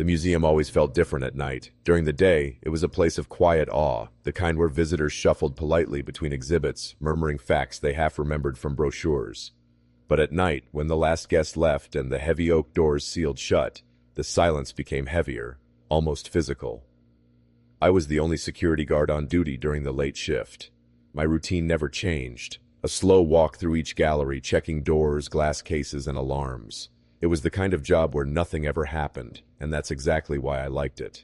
The museum always felt different at night. During the day, it was a place of quiet awe, the kind where visitors shuffled politely between exhibits, murmuring facts they half remembered from brochures. But at night, when the last guest left and the heavy oak doors sealed shut, the silence became heavier, almost physical. I was the only security guard on duty during the late shift. My routine never changed. A slow walk through each gallery, checking doors, glass cases, and alarms. It was the kind of job where nothing ever happened, and that's exactly why I liked it.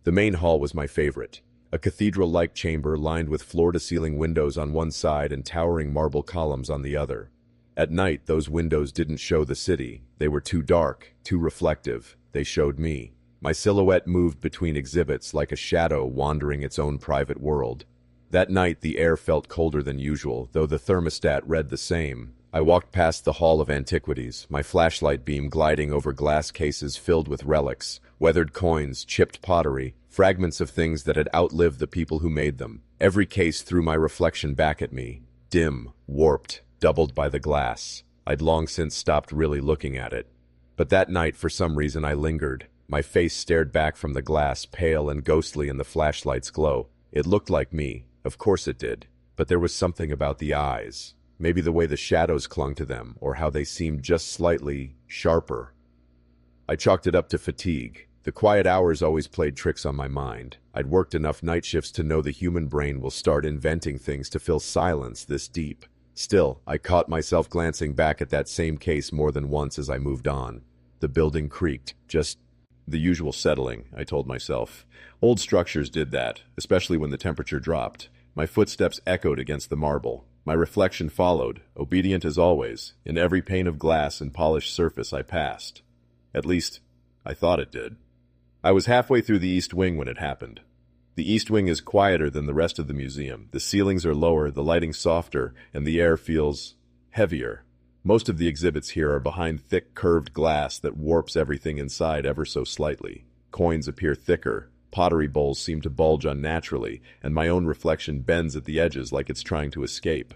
The main hall was my favorite. A cathedral-like chamber lined with floor-to-ceiling windows on one side and towering marble columns on the other. At night, those windows didn't show the city. They were too dark, too reflective. They showed me. My silhouette moved between exhibits like a shadow wandering its own private world. That night, the air felt colder than usual, though the thermostat read the same. I walked past the Hall of Antiquities, my flashlight beam gliding over glass cases filled with relics, weathered coins, chipped pottery, fragments of things that had outlived the people who made them. Every case threw my reflection back at me, dim, warped, doubled by the glass. I'd long since stopped really looking at it. But that night, for some reason, I lingered. My face stared back from the glass, pale and ghostly in the flashlight's glow. It looked like me. Of course it did. But there was something about the eyes. Maybe the way the shadows clung to them, or how they seemed just slightly sharper. I chalked it up to fatigue. The quiet hours always played tricks on my mind. I'd worked enough night shifts to know the human brain will start inventing things to fill silence this deep. Still, I caught myself glancing back at that same case more than once as I moved on. The building creaked, just the usual settling, I told myself. Old structures did that, especially when the temperature dropped. My footsteps echoed against the marble. My reflection followed, obedient as always, in every pane of glass and polished surface I passed. At least, I thought it did. I was halfway through the East Wing when it happened. The East Wing is quieter than the rest of the museum. The ceilings are lower, the lighting softer, and the air feels heavier. Most of the exhibits here are behind thick, curved glass that warps everything inside ever so slightly. Coins appear thicker, pottery bowls seem to bulge unnaturally, and my own reflection bends at the edges like it's trying to escape.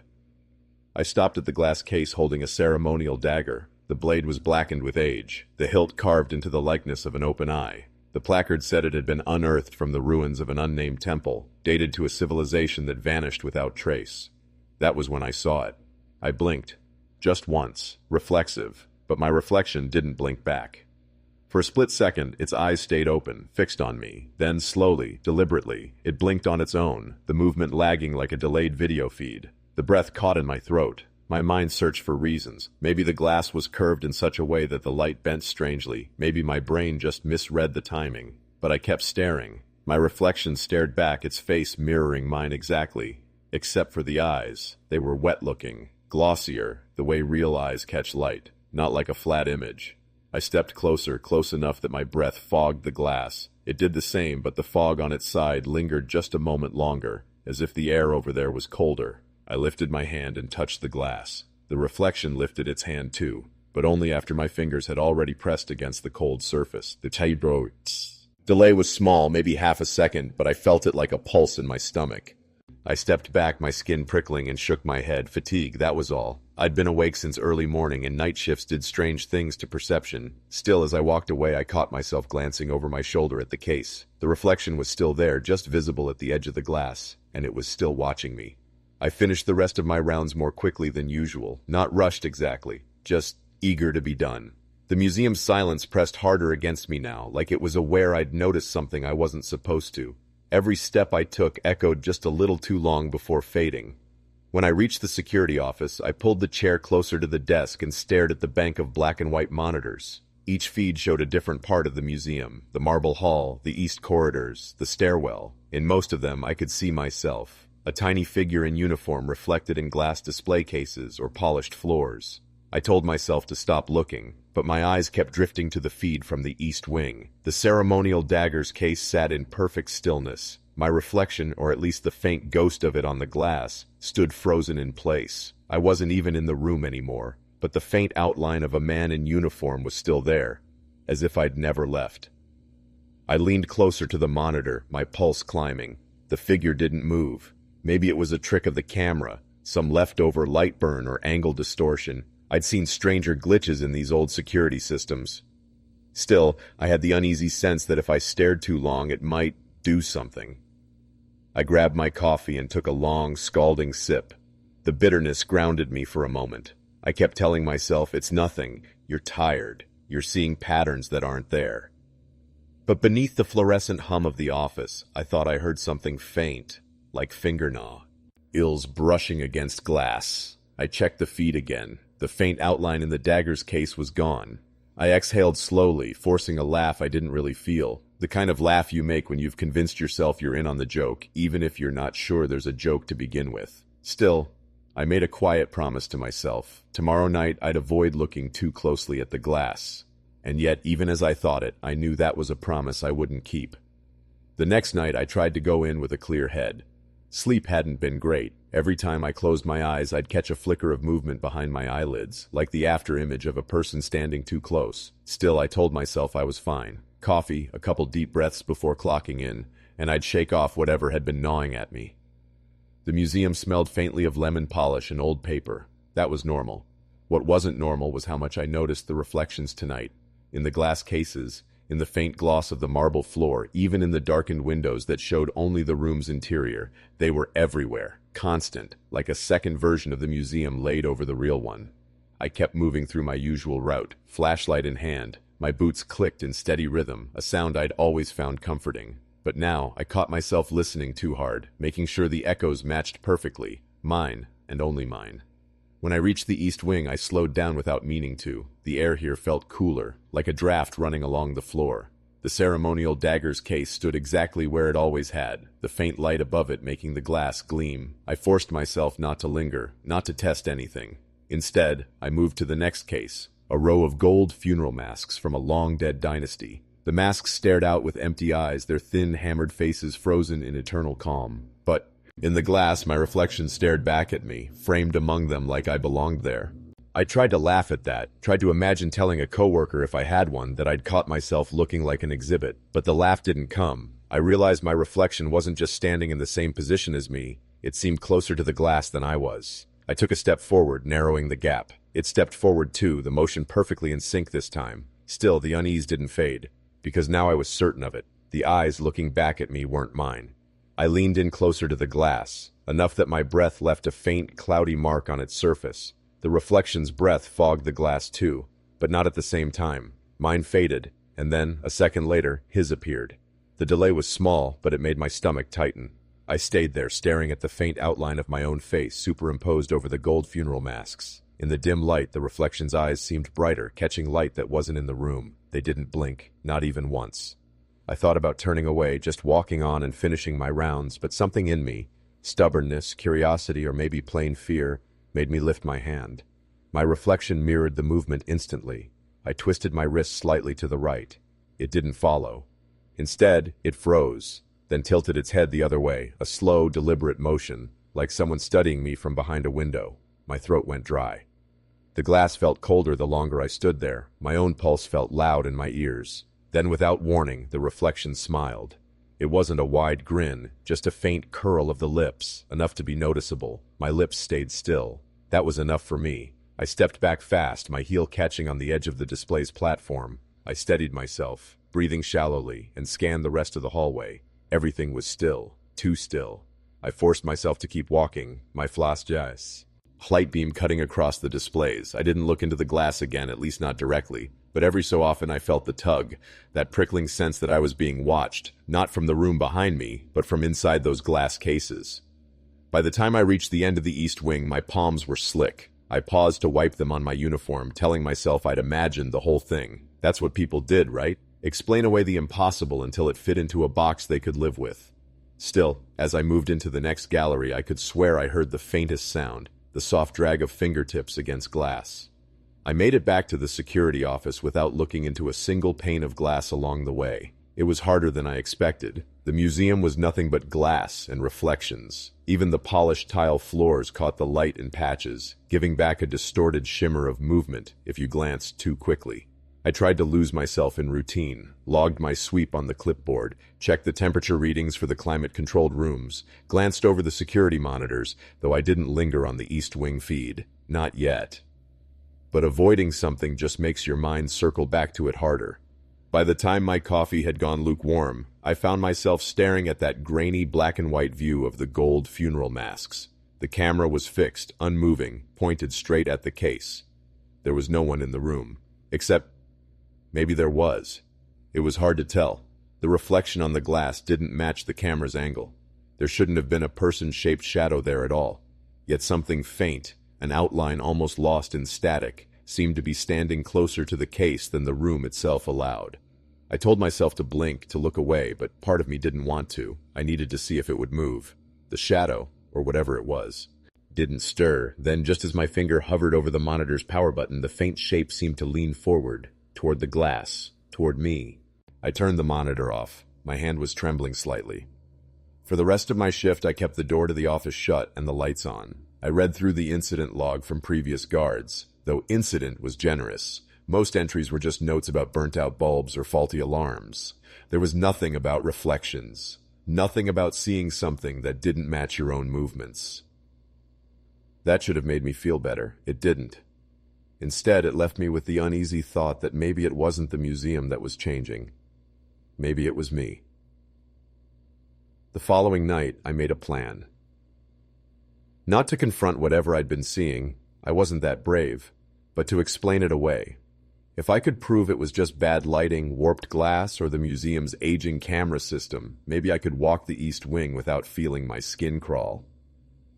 I stopped at the glass case holding a ceremonial dagger. The blade was blackened with age, the hilt carved into the likeness of an open eye. The placard said it had been unearthed from the ruins of an unnamed temple, dated to a civilization that vanished without trace. That was when I saw it. I blinked. Just once, reflexive, but my reflection didn't blink back. For a split second, its eyes stayed open, fixed on me. Then, slowly, deliberately, it blinked on its own, the movement lagging like a delayed video feed. The breath caught in my throat. My mind searched for reasons. Maybe the glass was curved in such a way that the light bent strangely. Maybe my brain just misread the timing. But I kept staring. My reflection stared back, its face mirroring mine exactly. Except for the eyes. They were wet-looking. Glossier, the way real eyes catch light, not like a flat image. I stepped closer, close enough that my breath fogged the glass. It did the same, but the fog on its side lingered just a moment longer, as if the air over there was colder. I lifted my hand and touched the glass. The reflection lifted its hand too, but only after my fingers had already pressed against the cold surface. The delay was small, maybe half a second, but I felt it like a pulse in my stomach. I stepped back, my skin prickling, and shook my head. Fatigue, that was all. I'd been awake since early morning, and night shifts did strange things to perception. Still, as I walked away, I caught myself glancing over my shoulder at the case. The reflection was still there, just visible at the edge of the glass, and it was still watching me. I finished the rest of my rounds more quickly than usual. Not rushed exactly, just eager to be done. The museum's silence pressed harder against me now, like it was aware I'd noticed something I wasn't supposed to. Every step I took echoed just a little too long before fading. When I reached the security office, I pulled the chair closer to the desk and stared at the bank of black and white monitors. Each feed showed a different part of the museum, the marble hall, the east corridors, the stairwell. In most of them, I could see myself, a tiny figure in uniform reflected in glass display cases or polished floors. I told myself to stop looking, but my eyes kept drifting to the feed from the East Wing. The ceremonial dagger's case sat in perfect stillness. My reflection, or at least the faint ghost of it on the glass, stood frozen in place. I wasn't even in the room anymore, but the faint outline of a man in uniform was still there, as if I'd never left. I leaned closer to the monitor, my pulse climbing. The figure didn't move. Maybe it was a trick of the camera, some leftover light burn or angle distortion. I'd seen stranger glitches in these old security systems. Still, I had the uneasy sense that if I stared too long, it might do something. I grabbed my coffee and took a long, scalding sip. The bitterness grounded me for a moment. I kept telling myself, it's nothing. You're tired. You're seeing patterns that aren't there. But beneath the fluorescent hum of the office, I thought I heard something faint, like fingernails brushing against glass. I checked the feed again. The faint outline in the dagger's case was gone. I exhaled slowly, forcing a laugh I didn't really feel. The kind of laugh you make when you've convinced yourself you're in on the joke, even if you're not sure there's a joke to begin with. Still, I made a quiet promise to myself. Tomorrow night, I'd avoid looking too closely at the glass. And yet, even as I thought it, I knew that was a promise I wouldn't keep. The next night, I tried to go in with a clear head. Sleep hadn't been great. Every time I closed my eyes, I'd catch a flicker of movement behind my eyelids, like the after-image of a person standing too close. Still, I told myself I was fine. Coffee, a couple deep breaths before clocking in, and I'd shake off whatever had been gnawing at me. The museum smelled faintly of lemon polish and old paper. That was normal. What wasn't normal was how much I noticed the reflections tonight. In the glass cases, in the faint gloss of the marble floor, even in the darkened windows that showed only the room's interior, they were everywhere, constant, like a second version of the museum laid over the real one. I kept moving through my usual route, flashlight in hand. My boots clicked in steady rhythm, a sound I'd always found comforting. But now I caught myself listening too hard, making sure the echoes matched perfectly, mine and only mine. When I reached the east wing, I slowed down without meaning to. The air here felt cooler, like a draft running along the floor. The ceremonial dagger's case stood exactly where it always had, the faint light above it making the glass gleam. I forced myself not to linger, not to test anything. Instead, I moved to the next case, a row of gold funeral masks from a long-dead dynasty. The masks stared out with empty eyes, their thin, hammered faces frozen in eternal calm. But in the glass, my reflection stared back at me, framed among them like I belonged there. I tried to laugh at that, tried to imagine telling a coworker if I had one that I'd caught myself looking like an exhibit, but the laugh didn't come. I realized my reflection wasn't just standing in the same position as me, it seemed closer to the glass than I was. I took a step forward, narrowing the gap. It stepped forward too, the motion perfectly in sync this time. Still, the unease didn't fade, because now I was certain of it. The eyes looking back at me weren't mine. I leaned in closer to the glass, enough that my breath left a faint, cloudy mark on its surface. The reflection's breath fogged the glass too, but not at the same time. Mine faded, and then, a second later, his appeared. The delay was small, but it made my stomach tighten. I stayed there, staring at the faint outline of my own face superimposed over the gold funeral masks. In the dim light, the reflection's eyes seemed brighter, catching light that wasn't in the room. They didn't blink, not even once. I thought about turning away, just walking on and finishing my rounds, but something in me, stubbornness, curiosity, or maybe plain fear, made me lift my hand. My reflection mirrored the movement instantly. I twisted my wrist slightly to the right. It didn't follow. Instead, it froze, then tilted its head the other way, a slow, deliberate motion, like someone studying me from behind a window. My throat went dry. The glass felt colder the longer I stood there. My own pulse felt loud in my ears. Then, without warning, the reflection smiled. It wasn't a wide grin, just a faint curl of the lips, enough to be noticeable. My lips stayed still. That was enough for me. I stepped back fast, my heel catching on the edge of the display's platform. I steadied myself, breathing shallowly, and scanned the rest of the hallway. Everything was still, too still. I forced myself to keep walking, my flashlight light beam cutting across the displays. I didn't look into the glass again, at least not directly, but every so often I felt the tug, that prickling sense that I was being watched, not from the room behind me, but from inside those glass cases. By the time I reached the end of the east wing, my palms were slick. I paused to wipe them on my uniform, telling myself I'd imagined the whole thing. That's what people did, right? Explain away the impossible until it fit into a box they could live with. Still, as I moved into the next gallery, I could swear I heard the faintest sound, the soft drag of fingertips against glass. I made it back to the security office without looking into a single pane of glass along the way. It was harder than I expected. The museum was nothing but glass and reflections. Even the polished tile floors caught the light in patches, giving back a distorted shimmer of movement if you glanced too quickly. I tried to lose myself in routine, logged my sweep on the clipboard, checked the temperature readings for the climate-controlled rooms, glanced over the security monitors, though I didn't linger on the East Wing feed. Not yet. But avoiding something just makes your mind circle back to it harder. By the time my coffee had gone lukewarm, I found myself staring at that grainy black and white view of the gold funeral masks. The camera was fixed, unmoving, pointed straight at the case. There was no one in the room. Except, maybe there was. It was hard to tell. The reflection on the glass didn't match the camera's angle. There shouldn't have been a person-shaped shadow there at all. Yet something faint, an outline almost lost in static, seemed to be standing closer to the case than the room itself allowed. I told myself to blink, to look away, but part of me didn't want to. I needed to see if it would move. The shadow, or whatever it was, didn't stir. Then, just as my finger hovered over the monitor's power button, the faint shape seemed to lean forward, toward the glass, toward me. I turned the monitor off. My hand was trembling slightly. For the rest of my shift, I kept the door to the office shut and the lights on. I read through the incident log from previous guards. Though incident was generous, most entries were just notes about burnt-out bulbs or faulty alarms. There was nothing about reflections. Nothing about seeing something that didn't match your own movements. That should have made me feel better. It didn't. Instead, it left me with the uneasy thought that maybe it wasn't the museum that was changing. Maybe it was me. The following night, I made a plan. Not to confront whatever I'd been seeing, I wasn't that brave, but to explain it away. If I could prove it was just bad lighting, warped glass, or the museum's aging camera system, maybe I could walk the East Wing without feeling my skin crawl.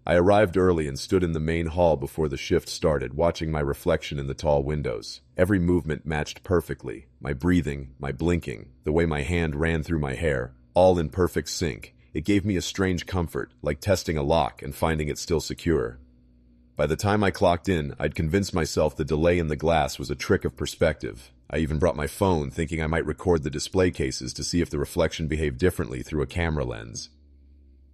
I arrived early and stood in the main hall before the shift started, watching my reflection in the tall windows. Every movement matched perfectly. My breathing, my blinking, the way my hand ran through my hair, all in perfect sync. It gave me a strange comfort, like testing a lock and finding it still secure. By the time I clocked in, I'd convinced myself the delay in the glass was a trick of perspective. I even brought my phone, thinking I might record the display cases to see if the reflection behaved differently through a camera lens.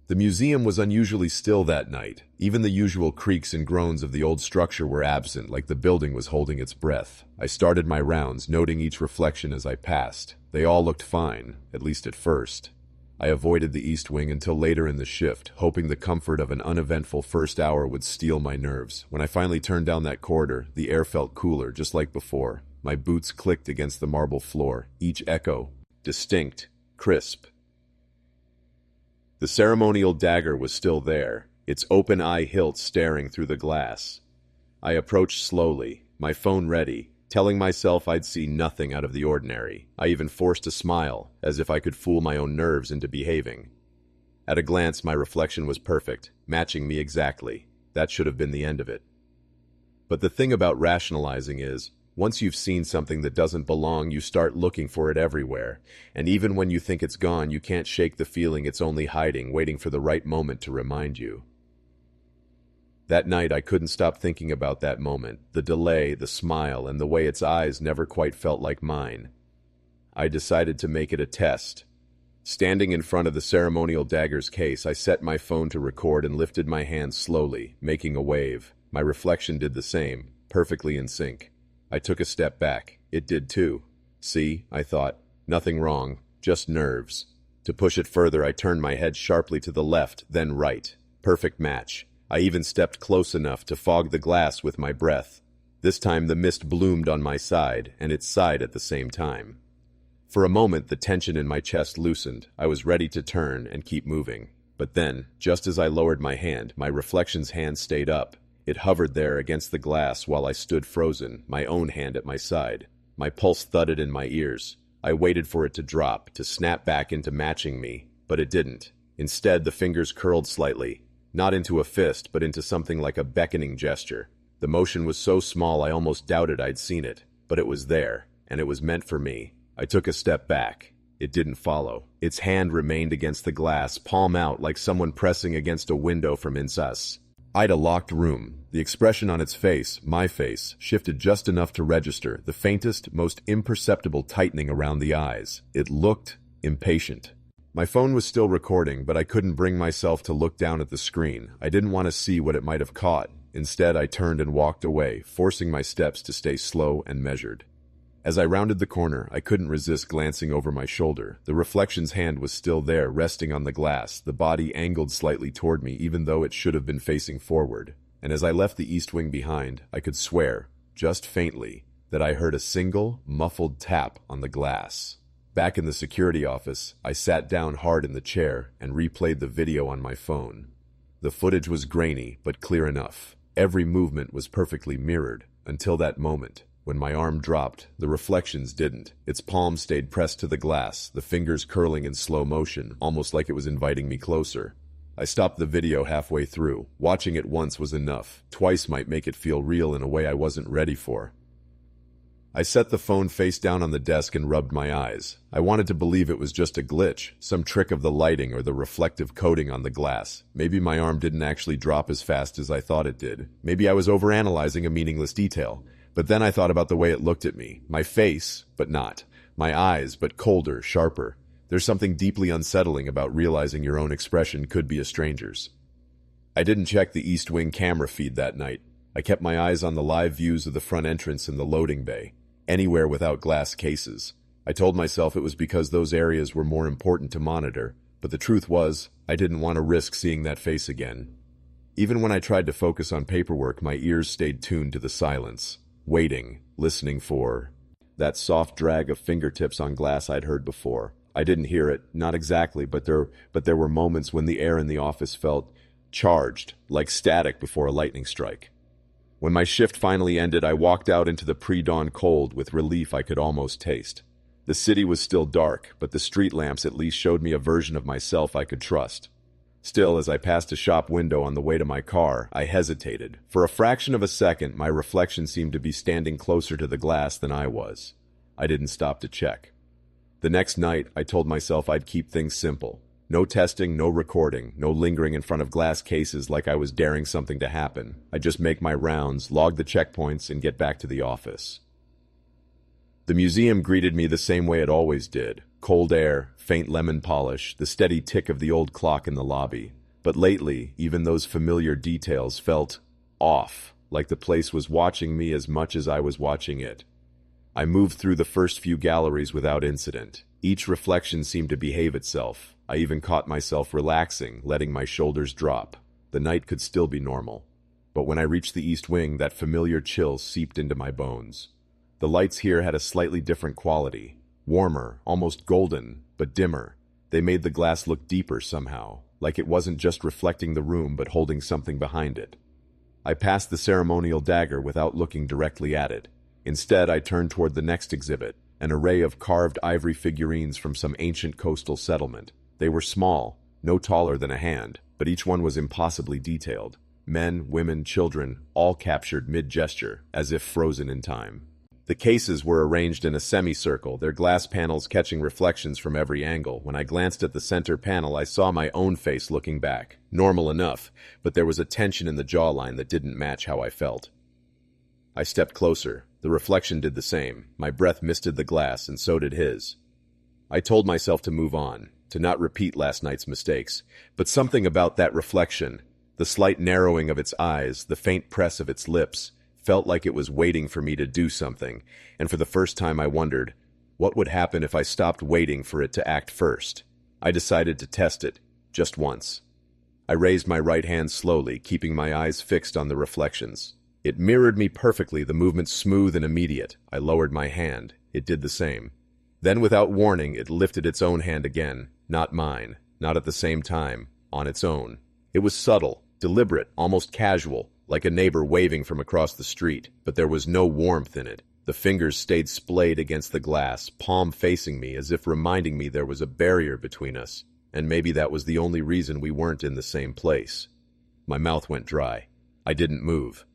The museum was unusually still that night. Even the usual creaks and groans of the old structure were absent, like the building was holding its breath. I started my rounds, noting each reflection as I passed. They all looked fine, at least at first. I avoided the East Wing until later in the shift, hoping the comfort of an uneventful first hour would steel my nerves. When I finally turned down that corridor, the air felt cooler, just like before. My boots clicked against the marble floor, each echo distinct, crisp. The ceremonial dagger was still there, its open eye hilt staring through the glass. I approached slowly, my phone ready, telling myself I'd see nothing out of the ordinary. I even forced a smile, as if I could fool my own nerves into behaving. At a glance, my reflection was perfect, matching me exactly. That should have been the end of it. But the thing about rationalizing is, once you've seen something that doesn't belong, you start looking for it everywhere. And even when you think it's gone, you can't shake the feeling it's only hiding, waiting for the right moment to remind you. That night, I couldn't stop thinking about that moment, the delay, the smile, and the way its eyes never quite felt like mine. I decided to make it a test. Standing in front of the ceremonial dagger's case, I set my phone to record and lifted my hand slowly, making a wave. My reflection did the same, perfectly in sync. I took a step back. It did too. See, I thought, nothing wrong, just nerves. To push it further, I turned my head sharply to the left, then right. Perfect match. I even stepped close enough to fog the glass with my breath. This time the mist bloomed on my side, and its side at the same time. For a moment, the tension in my chest loosened. I was ready to turn and keep moving. But then, just as I lowered my hand, my reflection's hand stayed up. It hovered there against the glass while I stood frozen, my own hand at my side. My pulse thudded in my ears. I waited for it to drop, to snap back into matching me, but it didn't. Instead, the fingers curled slightly. Not into a fist, but into something like a beckoning gesture. The motion was so small I almost doubted I'd seen it, but it was there, and it was meant for me. I took a step back. It didn't follow. Its hand remained against the glass, palm out like someone pressing against a window from inside. I'd a locked room. The expression on its face, my face, shifted just enough to register, the faintest, most imperceptible tightening around the eyes. It looked impatient. My phone was still recording, but I couldn't bring myself to look down at the screen. I didn't want to see what it might have caught. Instead, I turned and walked away, forcing my steps to stay slow and measured. As I rounded the corner, I couldn't resist glancing over my shoulder. The reflection's hand was still there, resting on the glass, the body angled slightly toward me, even though it should have been facing forward. And as I left the East Wing behind, I could swear, just faintly, that I heard a single, muffled tap on the glass. Back in the security office, I sat down hard in the chair and replayed the video on my phone. The footage was grainy, but clear enough. Every movement was perfectly mirrored, until that moment. When my arm dropped, the reflections didn't. Its palm stayed pressed to the glass, the fingers curling in slow motion, almost like it was inviting me closer. I stopped the video halfway through. Watching it once was enough. Twice might make it feel real in a way I wasn't ready for. I set the phone face down on the desk and rubbed my eyes. I wanted to believe it was just a glitch, some trick of the lighting or the reflective coating on the glass. Maybe my arm didn't actually drop as fast as I thought it did. Maybe I was overanalyzing a meaningless detail. But then I thought about the way it looked at me. My face, but not. My eyes, but colder, sharper. There's something deeply unsettling about realizing your own expression could be a stranger's. I didn't check the East Wing camera feed that night. I kept my eyes on the live views of the front entrance and the loading bay. Anywhere without glass cases. I told myself it was because those areas were more important to monitor, but the truth was, I didn't want to risk seeing that face again. Even when I tried to focus on paperwork, my ears stayed tuned to the silence, waiting, listening for that soft drag of fingertips on glass I'd heard before. I didn't hear it, not exactly, but there were moments when the air in the office felt charged, like static before a lightning strike. When my shift finally ended, I walked out into the pre-dawn cold with relief I could almost taste. The city was still dark, but the street lamps at least showed me a version of myself I could trust. Still, as I passed a shop window on the way to my car, I hesitated. For a fraction of a second, my reflection seemed to be standing closer to the glass than I was. I didn't stop to check. The next night, I told myself I'd keep things simple. No testing, no recording, no lingering in front of glass cases like I was daring something to happen. I'd just make my rounds, log the checkpoints, and get back to the office. The museum greeted me the same way it always did. Cold air, faint lemon polish, the steady tick of the old clock in the lobby. But lately, even those familiar details felt off, like the place was watching me as much as I was watching it. I moved through the first few galleries without incident. Each reflection seemed to behave itself. I even caught myself relaxing, letting my shoulders drop. The night could still be normal. But when I reached the East Wing, that familiar chill seeped into my bones. The lights here had a slightly different quality. Warmer, almost golden, but dimmer. They made the glass look deeper somehow, like it wasn't just reflecting the room but holding something behind it. I passed the ceremonial dagger without looking directly at it. Instead, I turned toward the next exhibit, an array of carved ivory figurines from some ancient coastal settlement. They were small, no taller than a hand, but each one was impossibly detailed. Men, women, children, all captured mid-gesture, as if frozen in time. The cases were arranged in a semicircle, their glass panels catching reflections from every angle. When I glanced at the center panel, I saw my own face looking back. Normal enough, but there was a tension in the jawline that didn't match how I felt. I stepped closer. The reflection did the same. My breath misted the glass, and so did his. I told myself to move on, to not repeat last night's mistakes, but something about that reflection, the slight narrowing of its eyes, the faint press of its lips, felt like it was waiting for me to do something, and for the first time I wondered, what would happen if I stopped waiting for it to act first? I decided to test it, just once. I raised my right hand slowly, keeping my eyes fixed on the reflections. It mirrored me perfectly, the movement smooth and immediate. I lowered my hand. It did the same. Then, without warning, it lifted its own hand again. Not mine. Not at the same time. On its own. It was subtle, deliberate, almost casual, like a neighbor waving from across the street, but there was no warmth in it. The fingers stayed splayed against the glass, palm facing me, as if reminding me there was a barrier between us, and maybe that was the only reason we weren't in the same place. My mouth went dry. I didn't move.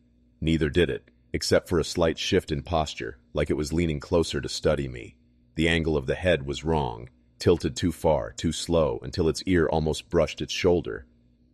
Neither did it, except for a slight shift in posture, like it was leaning closer to study me. The angle of the head was wrong, tilted too far, too slow, until its ear almost brushed its shoulder.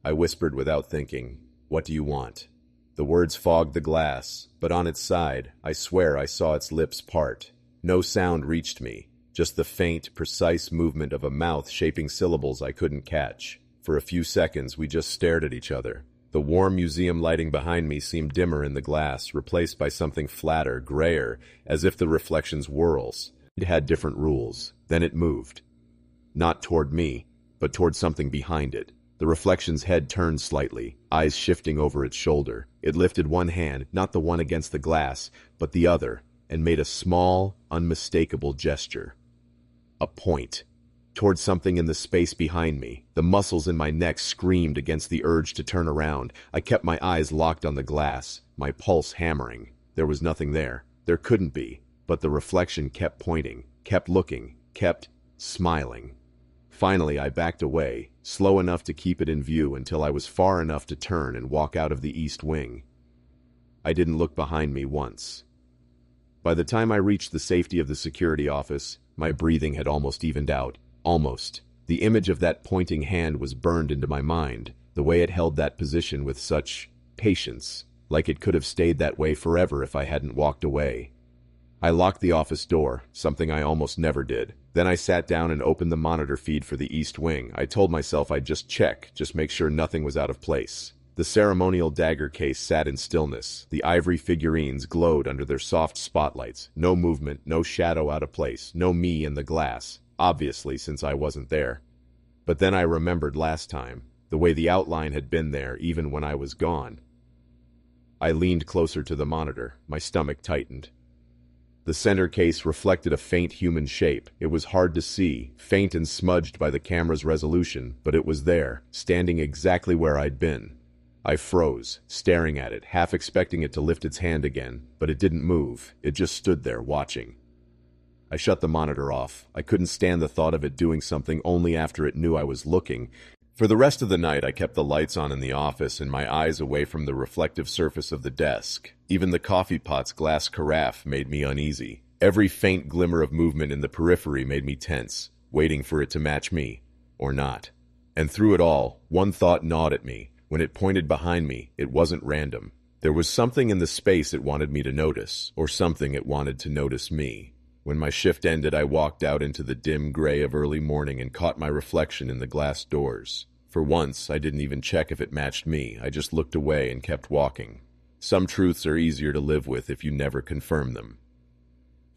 I whispered without thinking, "What do you want?" The words fogged the glass, but on its side, I swear I saw its lips part. No sound reached me, just the faint, precise movement of a mouth shaping syllables I couldn't catch. For a few seconds, we just stared at each other. The warm museum lighting behind me seemed dimmer in the glass, replaced by something flatter, grayer, as if the reflection's whorls. It had different rules. Then it moved. Not toward me, but toward something behind it. The reflection's head turned slightly, eyes shifting over its shoulder. It lifted one hand, not the one against the glass, but the other, and made a small, unmistakable gesture. A point. Toward something in the space behind me. The muscles in my neck screamed against the urge to turn around. I kept my eyes locked on the glass, my pulse hammering. There was nothing there. There couldn't be. But the reflection kept pointing, kept looking, kept smiling. Finally, I backed away, slow enough to keep it in view until I was far enough to turn and walk out of the east wing. I didn't look behind me once. By the time I reached the safety of the security office, my breathing had almost evened out. Almost. The image of that pointing hand was burned into my mind, the way it held that position with such patience, like it could have stayed that way forever if I hadn't walked away. I locked the office door, something I almost never did. Then I sat down and opened the monitor feed for the East Wing. I told myself I'd just make sure nothing was out of place. The ceremonial dagger case sat in stillness. The ivory figurines glowed under their soft spotlights. No movement, no shadow out of place, no me in the glass. Obviously, since I wasn't there. But then I remembered last time, the way the outline had been there even when I was gone. I leaned closer to the monitor, my stomach tightened. The center case reflected a faint human shape. It was hard to see, faint and smudged by the camera's resolution, but it was there, standing exactly where I'd been. I froze, staring at it, half expecting it to lift its hand again, but it didn't move. It just stood there, watching. I shut the monitor off. I couldn't stand the thought of it doing something only after it knew I was looking. For the rest of the night, I kept the lights on in the office and my eyes away from the reflective surface of the desk. Even the coffee pot's glass carafe made me uneasy. Every faint glimmer of movement in the periphery made me tense, waiting for it to match me, or not. And through it all, one thought gnawed at me. When it pointed behind me, it wasn't random. There was something in the space it wanted me to notice, or something it wanted to notice me. When my shift ended, I walked out into the dim gray of early morning and caught my reflection in the glass doors. For once, I didn't even check if it matched me. I just looked away and kept walking. Some truths are easier to live with if you never confirm them.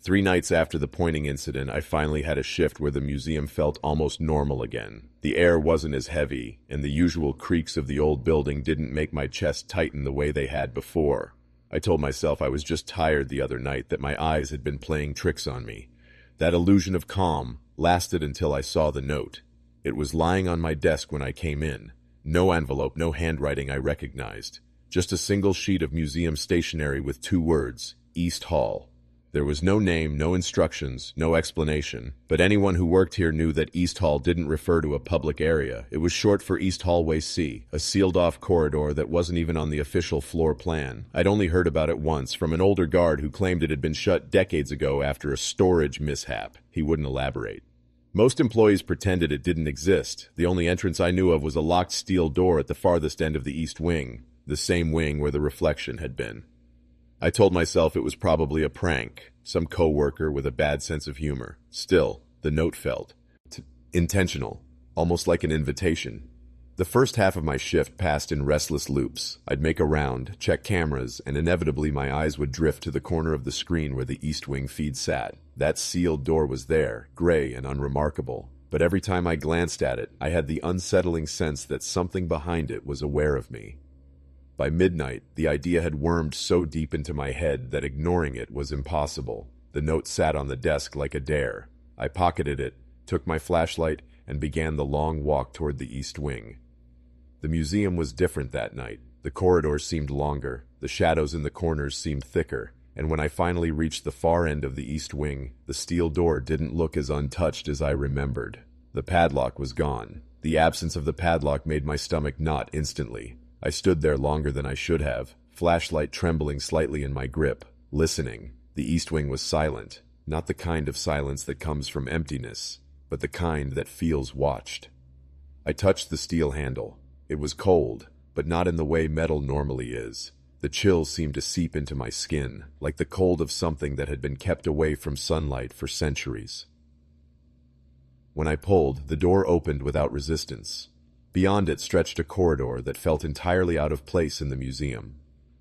3 nights after the pointing incident, I finally had a shift where the museum felt almost normal again. The air wasn't as heavy, and the usual creaks of the old building didn't make my chest tighten the way they had before. I told myself I was just tired the other night, that my eyes had been playing tricks on me. That illusion of calm lasted until I saw the note. It was lying on my desk when I came in. No envelope, no handwriting I recognized. Just a single sheet of museum stationery with 2 words, East Hall. There was no name, no instructions, no explanation, but anyone who worked here knew that East Hall didn't refer to a public area. It was short for East Hallway C, a sealed-off corridor that wasn't even on the official floor plan. I'd only heard about it once from an older guard who claimed it had been shut decades ago after a storage mishap. He wouldn't elaborate. Most employees pretended it didn't exist. The only entrance I knew of was a locked steel door at the farthest end of the East Wing, the same wing where the reflection had been. I told myself it was probably a prank, some coworker with a bad sense of humor. Still, the note felt intentional, almost like an invitation. The first half of my shift passed in restless loops. I'd make a round, check cameras, and inevitably my eyes would drift to the corner of the screen where the East Wing feed sat. That sealed door was there, gray and unremarkable. But every time I glanced at it, I had the unsettling sense that something behind it was aware of me. By midnight, the idea had wormed so deep into my head that ignoring it was impossible. The note sat on the desk like a dare. I pocketed it, took my flashlight, and began the long walk toward the East Wing. The museum was different that night. The corridors seemed longer, the shadows in the corners seemed thicker, and when I finally reached the far end of the East Wing, the steel door didn't look as untouched as I remembered. The padlock was gone. The absence of the padlock made my stomach knot instantly. I stood there longer than I should have, flashlight trembling slightly in my grip, listening. The East Wing was silent, not the kind of silence that comes from emptiness, but the kind that feels watched. I touched the steel handle. It was cold, but not in the way metal normally is. The chill seemed to seep into my skin, like the cold of something that had been kept away from sunlight for centuries. When I pulled, the door opened without resistance. Beyond it stretched a corridor that felt entirely out of place in the museum.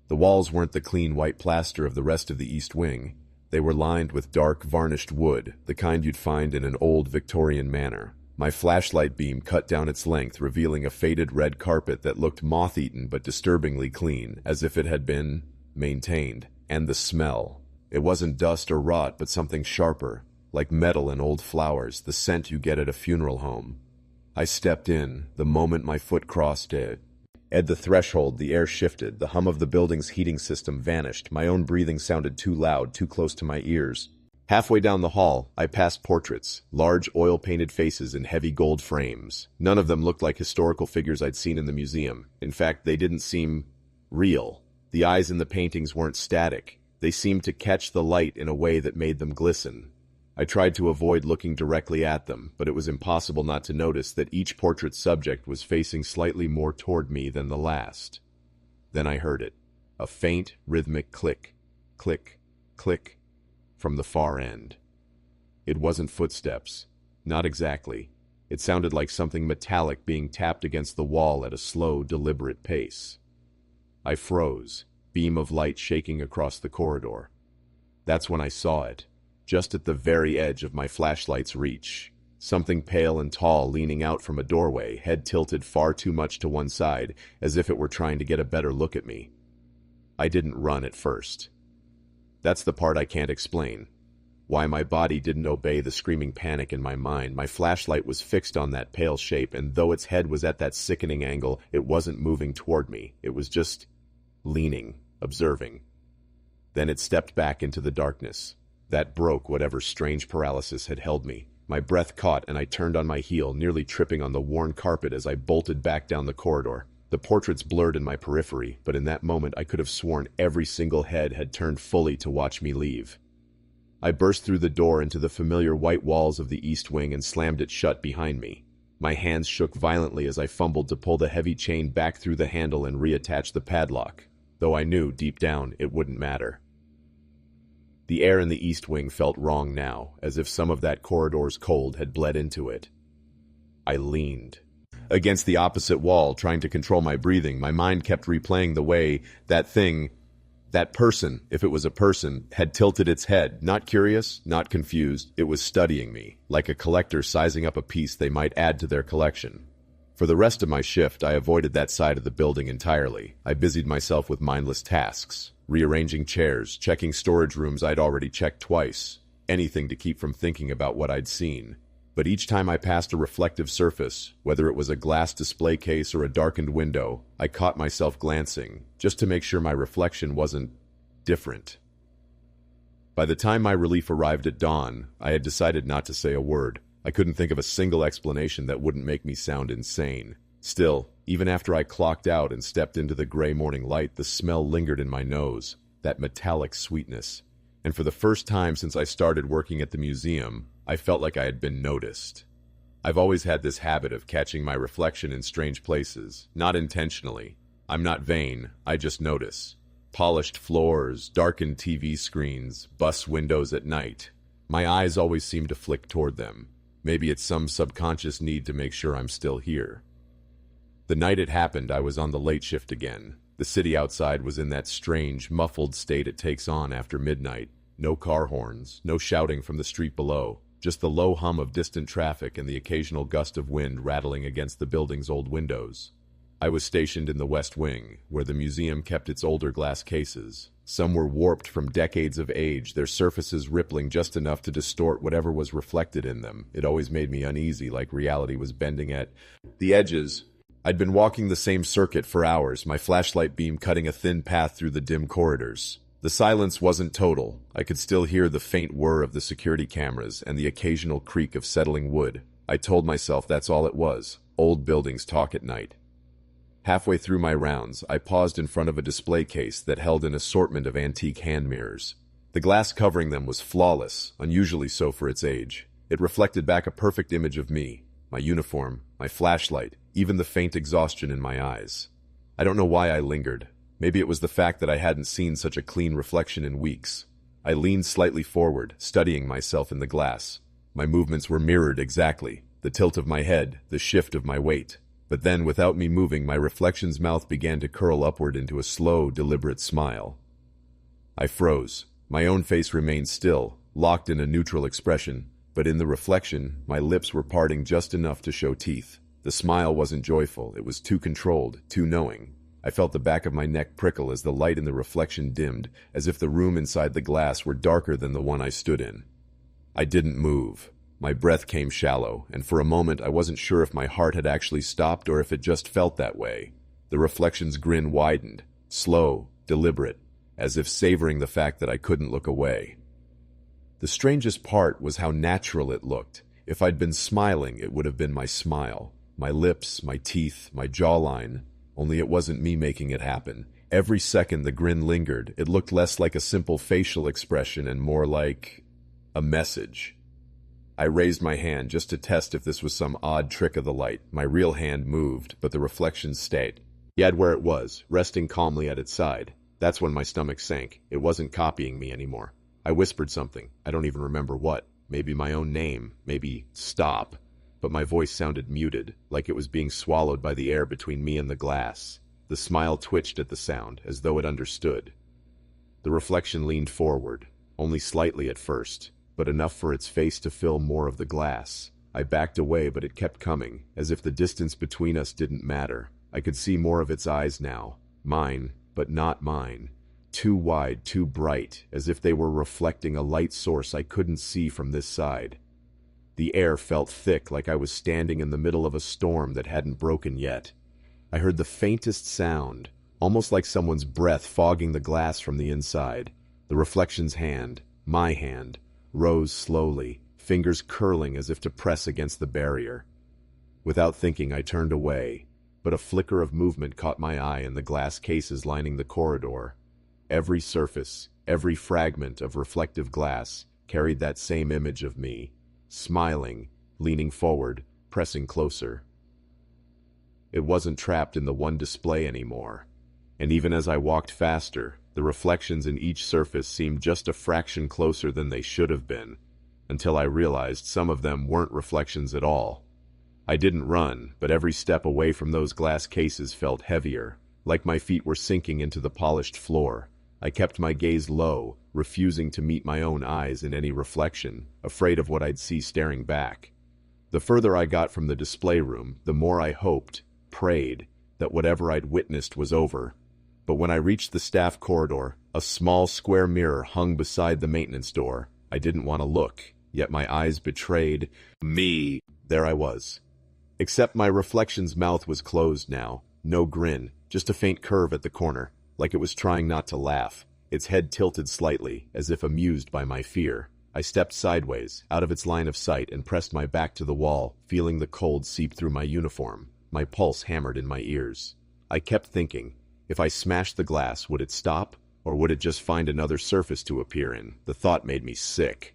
The walls weren't the clean white plaster of the rest of the East Wing. They were lined with dark, varnished wood, the kind you'd find in an old Victorian manor. My flashlight beam cut down its length, revealing a faded red carpet that looked moth-eaten but disturbingly clean, as if it had been maintained. And the smell. It wasn't dust or rot, but something sharper, like metal and old flowers, the scent you get at a funeral home. I stepped in. The moment my foot crossed it, at the threshold, the air shifted. The hum of the building's heating system vanished. My own breathing sounded too loud, too close to my ears. Halfway down the hall, I passed portraits, large oil-painted faces in heavy gold frames. None of them looked like historical figures I'd seen in the museum. In fact, they didn't seem real. The eyes in the paintings weren't static. They seemed to catch the light in a way that made them glisten. I tried to avoid looking directly at them, but it was impossible not to notice that each portrait subject was facing slightly more toward me than the last. Then I heard it. A faint, rhythmic click, click, click, from the far end. It wasn't footsteps. Not exactly. It sounded like something metallic being tapped against the wall at a slow, deliberate pace. I froze, beam of light shaking across the corridor. That's when I saw it, just at the very edge of my flashlight's reach. Something pale and tall leaning out from a doorway, head tilted far too much to one side, as if it were trying to get a better look at me. I didn't run at first. That's the part I can't explain. Why my body didn't obey the screaming panic in my mind. My flashlight was fixed on that pale shape, and though its head was at that sickening angle, it wasn't moving toward me. It was just leaning, observing. Then it stepped back into the darkness. That broke whatever strange paralysis had held me. My breath caught, and I turned on my heel, nearly tripping on the worn carpet as I bolted back down the corridor. The portraits blurred in my periphery, but in that moment I could have sworn every single head had turned fully to watch me leave. I burst through the door into the familiar white walls of the east wing and slammed it shut behind me. My hands shook violently as I fumbled to pull the heavy chain back through the handle and reattach the padlock, though I knew, deep down, it wouldn't matter. The air in the east wing felt wrong now, as if some of that corridor's cold had bled into it. I leaned against the opposite wall, trying to control my breathing. My mind kept replaying the way that thing, that person, if it was a person, had tilted its head. Not curious, not confused. It was studying me, like a collector sizing up a piece they might add to their collection. For the rest of my shift, I avoided that side of the building entirely. I busied myself with mindless tasks, rearranging chairs, checking storage rooms I'd already checked twice, anything to keep from thinking about what I'd seen. But each time I passed a reflective surface, whether it was a glass display case or a darkened window, I caught myself glancing, just to make sure my reflection wasn't different. By the time my relief arrived at dawn, I had decided not to say a word. I couldn't think of a single explanation that wouldn't make me sound insane. Still, even after I clocked out and stepped into the gray morning light, the smell lingered in my nose, that metallic sweetness. And for the first time since I started working at the museum, I felt like I had been noticed. I've always had this habit of catching my reflection in strange places, not intentionally. I'm not vain, I just notice. Polished floors, darkened TV screens, bus windows at night. My eyes always seem to flick toward them. Maybe it's some subconscious need to make sure I'm still here. The night it happened, I was on the late shift again. The city outside was in that strange, muffled state it takes on after midnight. No car horns, no shouting from the street below. Just the low hum of distant traffic and the occasional gust of wind rattling against the building's old windows. I was stationed in the West Wing, where the museum kept its older glass cases. Some were warped from decades of age, their surfaces rippling just enough to distort whatever was reflected in them. It always made me uneasy, like reality was bending at the edges. I'd been walking the same circuit for hours, my flashlight beam cutting a thin path through the dim corridors. The silence wasn't total. I could still hear the faint whir of the security cameras and the occasional creak of settling wood. I told myself that's all it was. Old buildings talk at night. Halfway through my rounds, I paused in front of a display case that held an assortment of antique hand mirrors. The glass covering them was flawless, unusually so for its age. It reflected back a perfect image of me, my uniform, my flashlight, even the faint exhaustion in my eyes. I don't know why I lingered. Maybe it was the fact that I hadn't seen such a clean reflection in weeks. I leaned slightly forward, studying myself in the glass. My movements were mirrored exactly, the tilt of my head, the shift of my weight. But then, without me moving, my reflection's mouth began to curl upward into a slow, deliberate smile. I froze. My own face remained still, locked in a neutral expression, but in the reflection, my lips were parting just enough to show teeth. The smile wasn't joyful, it was too controlled, too knowing. I felt the back of my neck prickle as the light in the reflection dimmed, as if the room inside the glass were darker than the one I stood in. I didn't move. My breath came shallow, and for a moment I wasn't sure if my heart had actually stopped or if it just felt that way. The reflection's grin widened, slow, deliberate, as if savoring the fact that I couldn't look away. The strangest part was how natural it looked. If I'd been smiling, it would have been my smile. My lips, my teeth, my jawline. Only it wasn't me making it happen. Every second the grin lingered. It looked less like a simple facial expression and more like a message. I raised my hand just to test if this was some odd trick of the light. My real hand moved, but the reflection stayed. Yet where it was, resting calmly at its side. That's when my stomach sank. It wasn't copying me anymore. I whispered something. I don't even remember what. Maybe my own name. Maybe stop. But my voice sounded muted, like it was being swallowed by the air between me and the glass. The smile twitched at the sound, as though it understood. The reflection leaned forward, only slightly at first, but enough for its face to fill more of the glass. I backed away, but it kept coming, as if the distance between us didn't matter. I could see more of its eyes now. Mine, but not mine. Too wide, too bright, as if they were reflecting a light source I couldn't see from this side. The air felt thick, like I was standing in the middle of a storm that hadn't broken yet. I heard the faintest sound, almost like someone's breath fogging the glass from the inside. The reflection's hand, my hand, rose slowly, fingers curling as if to press against the barrier. Without thinking, I turned away, but a flicker of movement caught my eye in the glass cases lining the corridor. Every surface, every fragment of reflective glass carried that same image of me, smiling, leaning forward, pressing closer. It wasn't trapped in the one display anymore, and even as I walked faster, the reflections in each surface seemed just a fraction closer than they should have been, until I realized some of them weren't reflections at all. I didn't run, but every step away from those glass cases felt heavier, like my feet were sinking into the polished floor. I kept my gaze low, refusing to meet my own eyes in any reflection, afraid of what I'd see staring back. The further I got from the display room, the more I hoped, prayed, that whatever I'd witnessed was over. But when I reached the staff corridor, a small square mirror hung beside the maintenance door. I didn't want to look, yet my eyes betrayed me. There I was. Except my reflection's mouth was closed now. No grin, just a faint curve at the corner, like it was trying not to laugh. Its head tilted slightly, as if amused by my fear. I stepped sideways, out of its line of sight, and pressed my back to the wall, feeling the cold seep through my uniform. My pulse hammered in my ears. I kept thinking, if I smashed the glass, would it stop? Or would it just find another surface to appear in? The thought made me sick.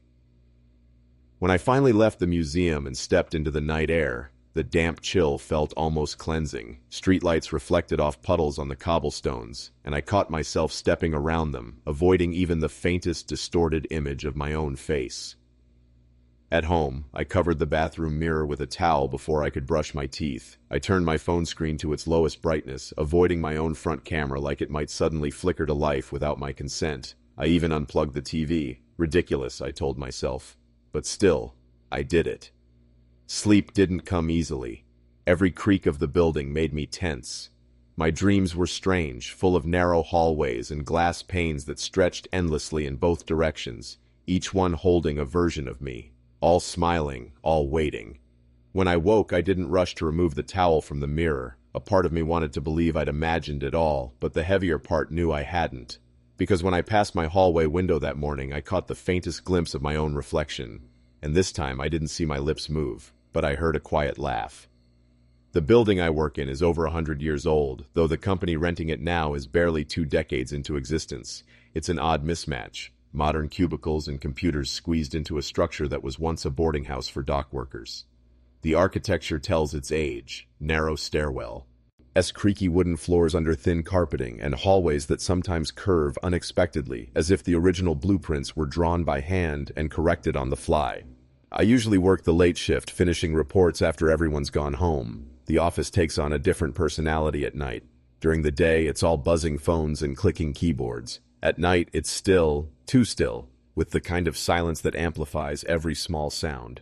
When I finally left the museum and stepped into the night air, the damp chill felt almost cleansing. Streetlights reflected off puddles on the cobblestones, and I caught myself stepping around them, avoiding even the faintest distorted image of my own face. At home, I covered the bathroom mirror with a towel before I could brush my teeth. I turned my phone screen to its lowest brightness, avoiding my own front camera like it might suddenly flicker to life without my consent. I even unplugged the TV. Ridiculous, I told myself. But still, I did it. Sleep didn't come easily. Every creak of the building made me tense. My dreams were strange, full of narrow hallways and glass panes that stretched endlessly in both directions, each one holding a version of me, all smiling, all waiting. When I woke, I didn't rush to remove the towel from the mirror. A part of me wanted to believe I'd imagined it all, but the heavier part knew I hadn't. Because when I passed my hallway window that morning, I caught the faintest glimpse of my own reflection. And this time I didn't see my lips move, but I heard a quiet laugh. The building I work in is over 100 years old, though the company renting it now is barely 2 decades into existence. It's an odd mismatch. Modern cubicles and computers squeezed into a structure that was once a boarding house for dock workers. The architecture tells its age: narrow stairwell, creaky wooden floors under thin carpeting, and hallways that sometimes curve unexpectedly, as if the original blueprints were drawn by hand and corrected on the fly. I usually work the late shift, finishing reports after everyone's gone home. The office takes on a different personality at night. During the day, it's all buzzing phones and clicking keyboards. At night, it's still, too still, with the kind of silence that amplifies every small sound.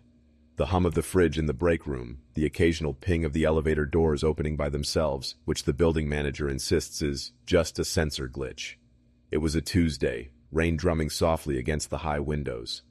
The hum of the fridge in the break room, the occasional ping of the elevator doors opening by themselves, which the building manager insists is just a sensor glitch. It was a Tuesday, rain drumming softly against the high windows.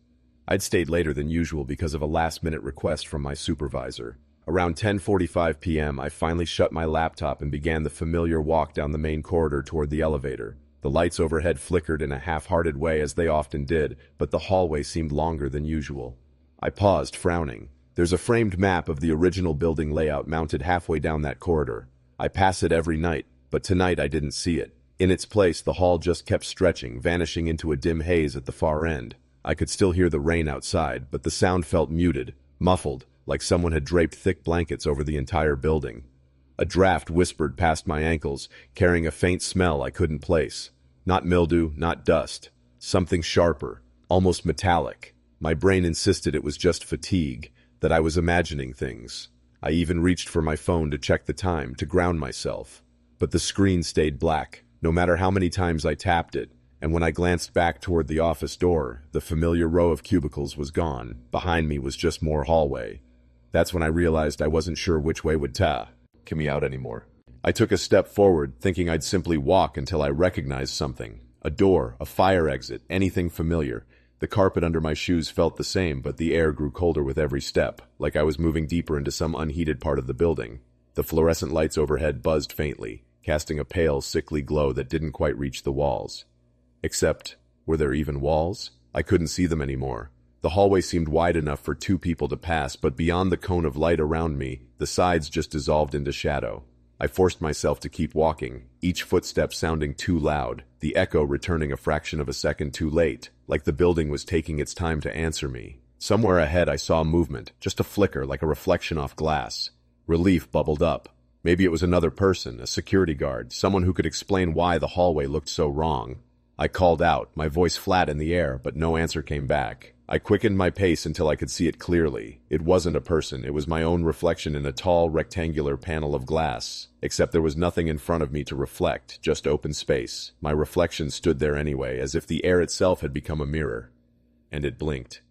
I'd stayed later than usual because of a last-minute request from my supervisor. Around 10:45 p.m., I finally shut my laptop and began the familiar walk down the main corridor toward the elevator. The lights overhead flickered in a half-hearted way as they often did, but the hallway seemed longer than usual. I paused, frowning. There's a framed map of the original building layout mounted halfway down that corridor. I pass it every night, but tonight I didn't see it. In its place, the hall just kept stretching, vanishing into a dim haze at the far end. I could still hear the rain outside, but the sound felt muted, muffled, like someone had draped thick blankets over the entire building. A draft whispered past my ankles, carrying a faint smell I couldn't place. Not mildew, not dust. Something sharper, almost metallic. My brain insisted it was just fatigue, that I was imagining things. I even reached for my phone to check the time, to ground myself. But the screen stayed black, no matter how many times I tapped it, and when I glanced back toward the office door, the familiar row of cubicles was gone. Behind me was just more hallway. That's when I realized I wasn't sure which way would get me out anymore. I took a step forward, thinking I'd simply walk until I recognized something. A door, a fire exit, anything familiar. The carpet under my shoes felt the same, but the air grew colder with every step, like I was moving deeper into some unheated part of the building. The fluorescent lights overhead buzzed faintly, casting a pale, sickly glow that didn't quite reach the walls. Except, were there even walls? I couldn't see them anymore. The hallway seemed wide enough for two people to pass, but beyond the cone of light around me, the sides just dissolved into shadow. I forced myself to keep walking, each footstep sounding too loud, the echo returning a fraction of a second too late, like the building was taking its time to answer me. Somewhere ahead I saw movement, just a flicker like a reflection off glass. Relief bubbled up. Maybe it was another person, a security guard, someone who could explain why the hallway looked so wrong. I called out, my voice flat in the air, but no answer came back. I quickened my pace until I could see it clearly. It wasn't a person, it was my own reflection in a tall, rectangular panel of glass. Except there was nothing in front of me to reflect, just open space. My reflection stood there anyway, as if the air itself had become a mirror. And it blinked.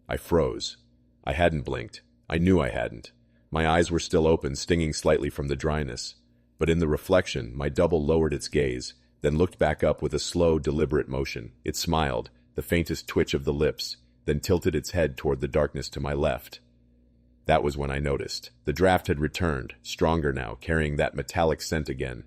I froze. I hadn't blinked. I knew I hadn't. My eyes were still open, stinging slightly from the dryness. But in the reflection, my double lowered its gaze, then looked back up with a slow, deliberate motion. It smiled, the faintest twitch of the lips, then tilted its head toward the darkness to my left. That was when I noticed. The draft had returned, stronger now, carrying that metallic scent again.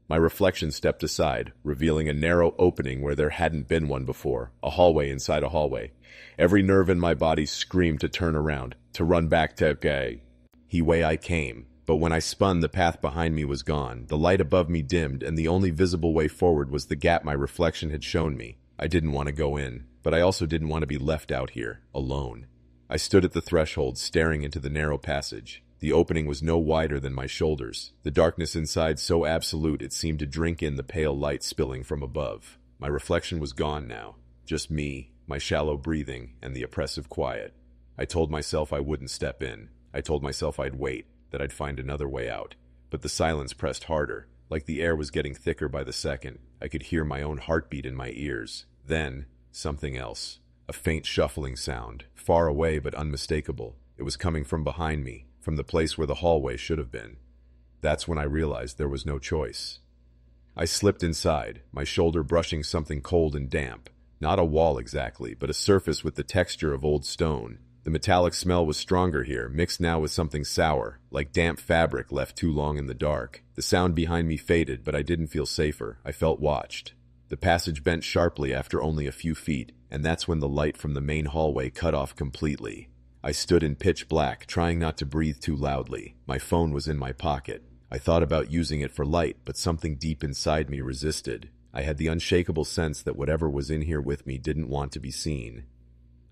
My reflection stepped aside, revealing a narrow opening where there hadn't been one before, a hallway inside a hallway. Every nerve in my body screamed to turn around, to run back to the way I came. But when I spun, the path behind me was gone, the light above me dimmed, and the only visible way forward was the gap my reflection had shown me. I didn't want to go in, but I also didn't want to be left out here, alone. I stood at the threshold, staring into the narrow passage. The opening was no wider than my shoulders, the darkness inside so absolute it seemed to drink in the pale light spilling from above. My reflection was gone now, just me, my shallow breathing, and the oppressive quiet. I told myself I wouldn't step in. I told myself I'd wait, that I'd find another way out. But the silence pressed harder, like the air was getting thicker by the second. I could hear my own heartbeat in my ears. Then, something else. A faint shuffling sound, far away but unmistakable. It was coming from behind me, from the place where the hallway should have been. That's when I realized there was no choice. I slipped inside, my shoulder brushing something cold and damp. Not a wall exactly, but a surface with the texture of old stone. The metallic smell was stronger here, mixed now with something sour, like damp fabric left too long in the dark. The sound behind me faded, but I didn't feel safer. I felt watched. The passage bent sharply after only a few feet, and that's when the light from the main hallway cut off completely. I stood in pitch black, trying not to breathe too loudly. My phone was in my pocket. I thought about using it for light, but something deep inside me resisted. I had the unshakable sense that whatever was in here with me didn't want to be seen.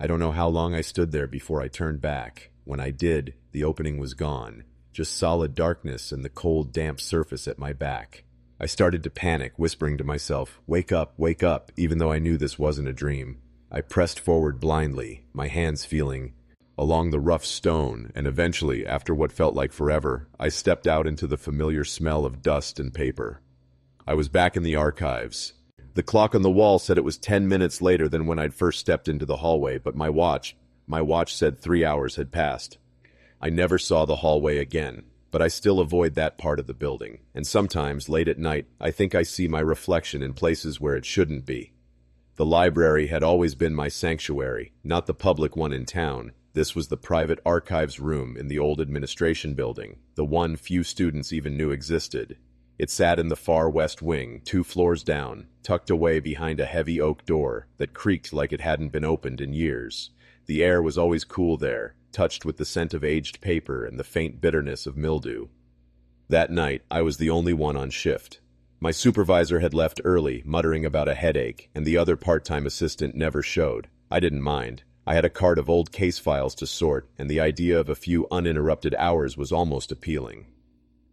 I don't know how long I stood there before I turned back. When I did, the opening was gone. Just solid darkness and the cold, damp surface at my back. I started to panic, whispering to myself, wake up, even though I knew this wasn't a dream. I pressed forward blindly, my hands feeling along the rough stone, and eventually, after what felt like forever, I stepped out into the familiar smell of dust and paper. I was back in the archives. The clock on the wall said it was 10 minutes later than when I'd first stepped into the hallway, but my watch, My watch said 3 hours had passed. I never saw the hallway again, but I still avoid that part of the building, and sometimes, late at night, I think I see my reflection in places where it shouldn't be. The library had always been my sanctuary, not the public one in town. This was the private archives room in the old administration building, the one few students even knew existed. It sat in the far west wing, 2 floors down, tucked away behind a heavy oak door that creaked like it hadn't been opened in years. The air was always cool there, touched with the scent of aged paper and the faint bitterness of mildew. That night, I was the only one on shift. My supervisor had left early, muttering about a headache, and the other part-time assistant never showed. I didn't mind. I had a cart of old case files to sort, and the idea of a few uninterrupted hours was almost appealing.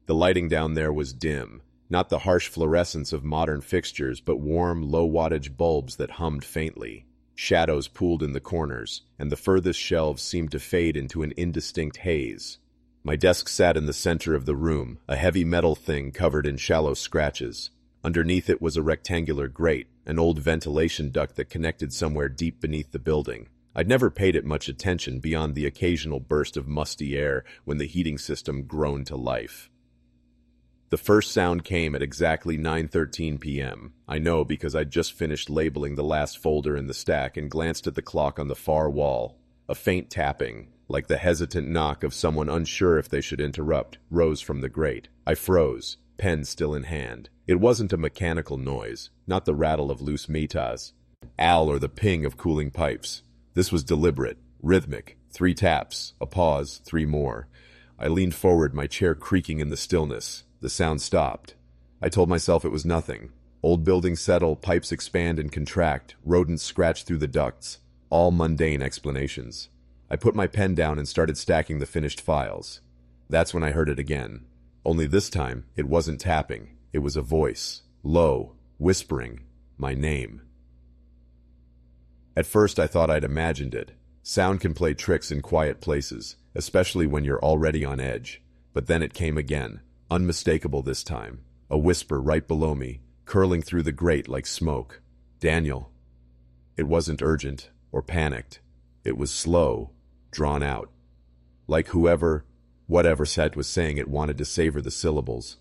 The lighting down there was dim, not the harsh fluorescence of modern fixtures, but warm, low-wattage bulbs that hummed faintly. Shadows pooled in the corners, and the furthest shelves seemed to fade into an indistinct haze. My desk sat in the center of the room, a heavy metal thing covered in shallow scratches. Underneath it was a rectangular grate, an old ventilation duct that connected somewhere deep beneath the building. I'd never paid it much attention beyond the occasional burst of musty air when the heating system groaned to life. The first sound came at exactly 9:13 p.m. I know because I'd just finished labeling the last folder in the stack and glanced at the clock on the far wall. A faint tapping, like the hesitant knock of someone unsure if they should interrupt, rose from the grate. I froze, pen still in hand. It wasn't a mechanical noise, not the rattle of loose metas, or the ping of cooling pipes. This was deliberate, rhythmic. 3 taps, a pause, 3 more. I leaned forward, my chair creaking in the stillness. The sound stopped. I told myself it was nothing. Old buildings settle, pipes expand and contract, rodents scratch through the ducts. All mundane explanations. I put my pen down and started stacking the finished files. That's when I heard it again. Only this time, it wasn't tapping. It was a voice, low, whispering, my name. At first I thought I'd imagined it. Sound can play tricks in quiet places, especially when you're already on edge. But then it came again. Unmistakable this time. A whisper right below me, curling through the grate like smoke. Daniel. It wasn't urgent or panicked. It was slow, drawn out. Like whatever Seth was saying, it wanted to savor the syllables.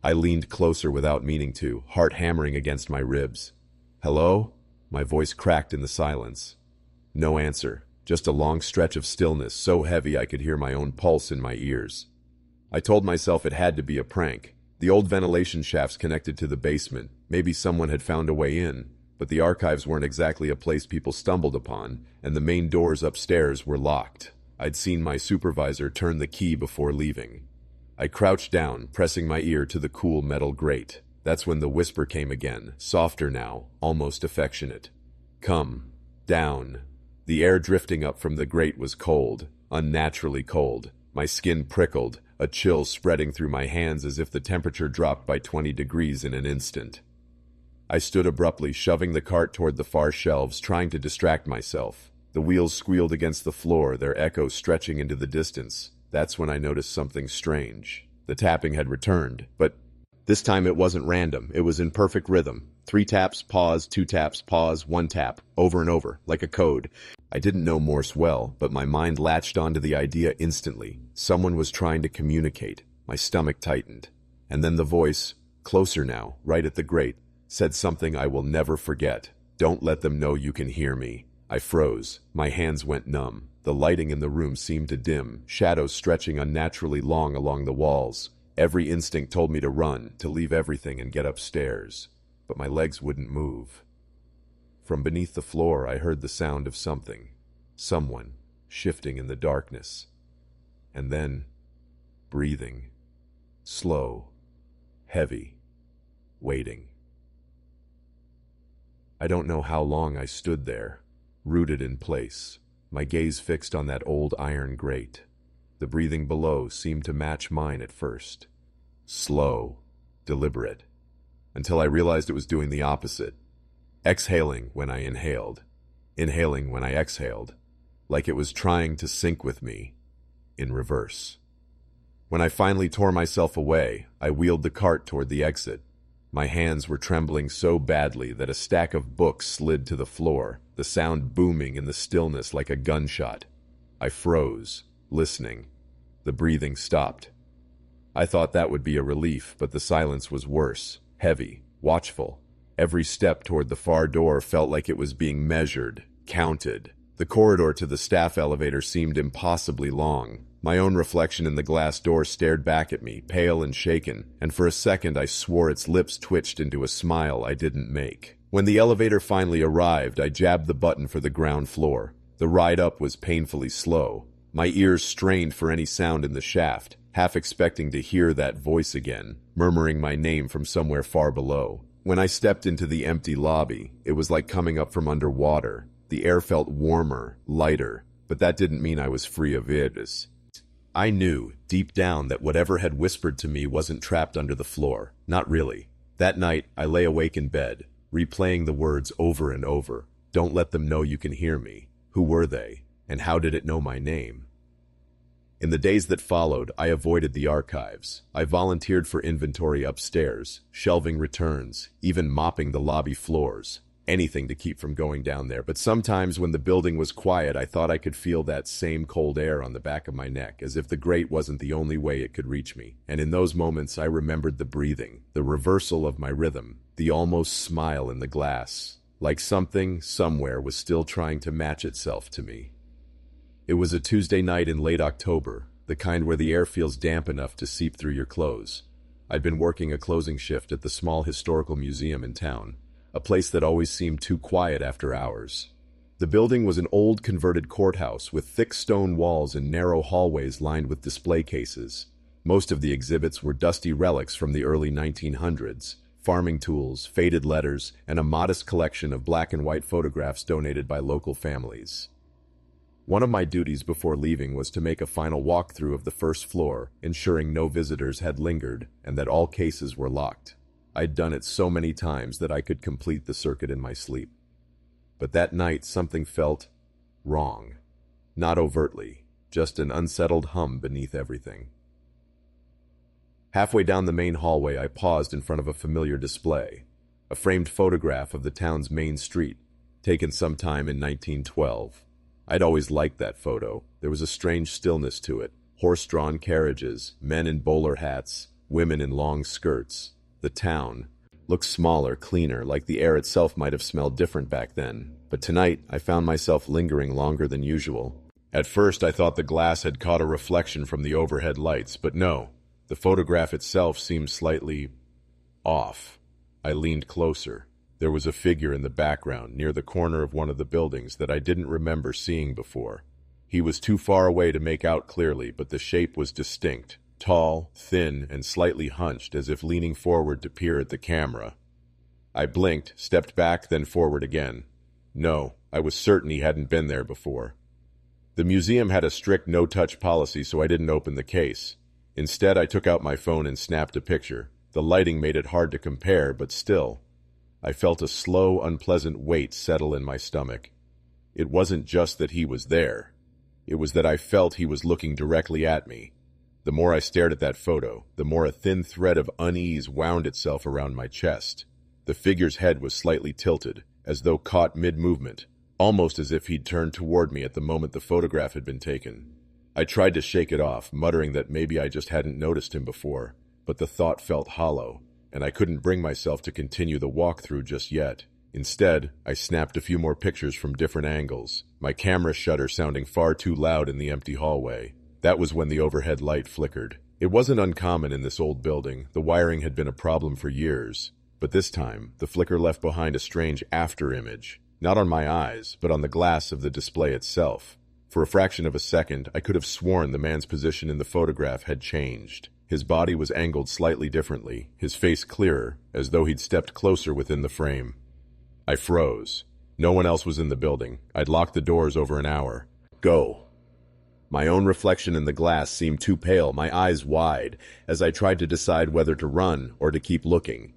I leaned closer without meaning to, heart hammering against my ribs. Hello? My voice cracked in the silence. No answer, just a long stretch of stillness so heavy I could hear my own pulse in my ears. I told myself it had to be a prank. The old ventilation shafts connected to the basement. Maybe someone had found a way in, but the archives weren't exactly a place people stumbled upon, and the main doors upstairs were locked. I'd seen my supervisor turn the key before leaving. I crouched down, pressing my ear to the cool metal grate. That's when the whisper came again, softer now, almost affectionate. Come. Down. The air drifting up from the grate was cold, unnaturally cold. My skin prickled, a chill spreading through my hands as if the temperature dropped by 20 degrees in an instant. I stood abruptly, shoving the cart toward the far shelves, trying to distract myself. The wheels squealed against the floor, their echo stretching into the distance. That's when I noticed something strange. The tapping had returned, but this time it wasn't random. It was in perfect rhythm. 3 taps, pause, 2 taps, pause, 1 tap, over and over, like a code. I didn't know Morse well, but my mind latched onto the idea instantly. Someone was trying to communicate. My stomach tightened. And then the voice, closer now, right at the grate, said something I will never forget. Don't let them know you can hear me. I froze. My hands went numb. The lighting in the room seemed to dim, shadows stretching unnaturally long along the walls. Every instinct told me to run, to leave everything and get upstairs. But my legs wouldn't move. From beneath the floor, I heard the sound of someone, shifting in the darkness. And then, breathing. Slow, heavy, waiting. I don't know how long I stood there, rooted in place, my gaze fixed on that old iron grate. The breathing below seemed to match mine at first. Slow, deliberate, until I realized it was doing the opposite. Exhaling when I inhaled, inhaling when I exhaled, like it was trying to sync with me, in reverse. When I finally tore myself away, I wheeled the cart toward the exit. My hands were trembling so badly that a stack of books slid to the floor. The the sound booming in the stillness like a gunshot. I froze, listening. The breathing stopped. I thought that would be a relief, but the silence was worse, heavy, watchful. Every step toward the far door felt like it was being measured, counted. The corridor to the staff elevator seemed impossibly long. My own reflection in the glass door stared back at me, pale and shaken, and for a second I swore its lips twitched into a smile I didn't make. When the elevator finally arrived, I jabbed the button for the ground floor. The ride up was painfully slow. My ears strained for any sound in the shaft, half expecting to hear that voice again, murmuring my name from somewhere far below. When I stepped into the empty lobby, it was like coming up from underwater. The air felt warmer, lighter, but that didn't mean I was free of it. I knew, deep down, that whatever had whispered to me wasn't trapped under the floor. Not really. That night, I lay awake in bed, replaying the words over and over. Don't let them know you can hear me. Who were they? And how did it know my name? In the days that followed, I avoided the archives. I volunteered for inventory upstairs, shelving returns, even mopping the lobby floors. Anything to keep from going down there. But sometimes when the building was quiet, I thought I could feel that same cold air on the back of my neck, as if the grate wasn't the only way it could reach me. And in those moments, I remembered the breathing, the reversal of my rhythm, the almost smile in the glass, like something, somewhere, was still trying to match itself to me. It was a Tuesday night in late October, the kind where the air feels damp enough to seep through your clothes. I'd been working a closing shift at the small historical museum in town, a place that always seemed too quiet after hours. The building was an old converted courthouse with thick stone walls and narrow hallways lined with display cases. Most of the exhibits were dusty relics from the early 1900s, farming tools, faded letters, and a modest collection of black and white photographs donated by local families. One of my duties before leaving was to make a final walkthrough of the first floor, ensuring no visitors had lingered and that all cases were locked. I'd done it so many times that I could complete the circuit in my sleep. But that night something felt wrong. Not overtly, just an unsettled hum beneath everything. Halfway down the main hallway, I paused in front of a familiar display, a framed photograph of the town's main street, taken sometime in 1912. I'd always liked that photo. There was a strange stillness to it. Horse-drawn carriages, men in bowler hats, women in long skirts. The town looked smaller, cleaner, like the air itself might have smelled different back then. But tonight, I found myself lingering longer than usual. At first, I thought the glass had caught a reflection from the overhead lights, but no. The photograph itself seemed slightly off. I leaned closer. There was a figure in the background, near the corner of one of the buildings, that I didn't remember seeing before. He was too far away to make out clearly, but the shape was distinct. Tall, thin, and slightly hunched, as if leaning forward to peer at the camera. I blinked, stepped back, then forward again. No, I was certain he hadn't been there before. The museum had a strict no-touch policy, so I didn't open the case. Instead, I took out my phone and snapped a picture. The lighting made it hard to compare, but still, I felt a slow, unpleasant weight settle in my stomach. It wasn't just that he was there. It was that I felt he was looking directly at me. The more I stared at that photo, the more a thin thread of unease wound itself around my chest. The figure's head was slightly tilted, as though caught mid-movement, almost as if he'd turned toward me at the moment the photograph had been taken. I tried to shake it off, muttering that maybe I just hadn't noticed him before, but the thought felt hollow, and I couldn't bring myself to continue the walkthrough just yet. Instead, I snapped a few more pictures from different angles, my camera shutter sounding far too loud in the empty hallway. That was when the overhead light flickered. It wasn't uncommon in this old building. The wiring had been a problem for years. But this time, the flicker left behind a strange after-image. Not on my eyes, but on the glass of the display itself. For a fraction of a second, I could have sworn the man's position in the photograph had changed. His body was angled slightly differently, his face clearer, as though he'd stepped closer within the frame. I froze. No one else was in the building. I'd locked the doors over an hour. Go. My own reflection in the glass seemed too pale, my eyes wide, as I tried to decide whether to run or to keep looking.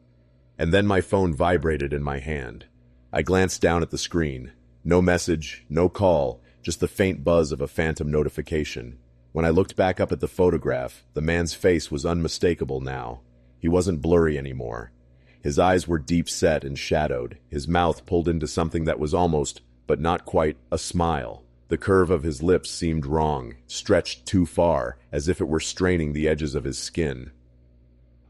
And then my phone vibrated in my hand. I glanced down at the screen. No message, no call, just the faint buzz of a phantom notification. When I looked back up at the photograph, the man's face was unmistakable now. He wasn't blurry anymore. His eyes were deep-set and shadowed, his mouth pulled into something that was almost but not quite a smile. The curve of his lips seemed wrong, stretched too far, as if it were straining the edges of his skin.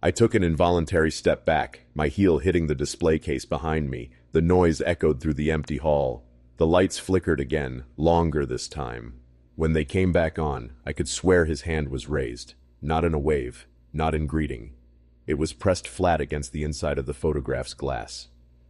I took an involuntary step back, my heel hitting the display case behind me. The noise echoed through the empty hall. The lights flickered again, longer this time. When they came back on, I could swear his hand was raised. Not in a wave, not in greeting. It was pressed flat against the inside of the photograph's glass.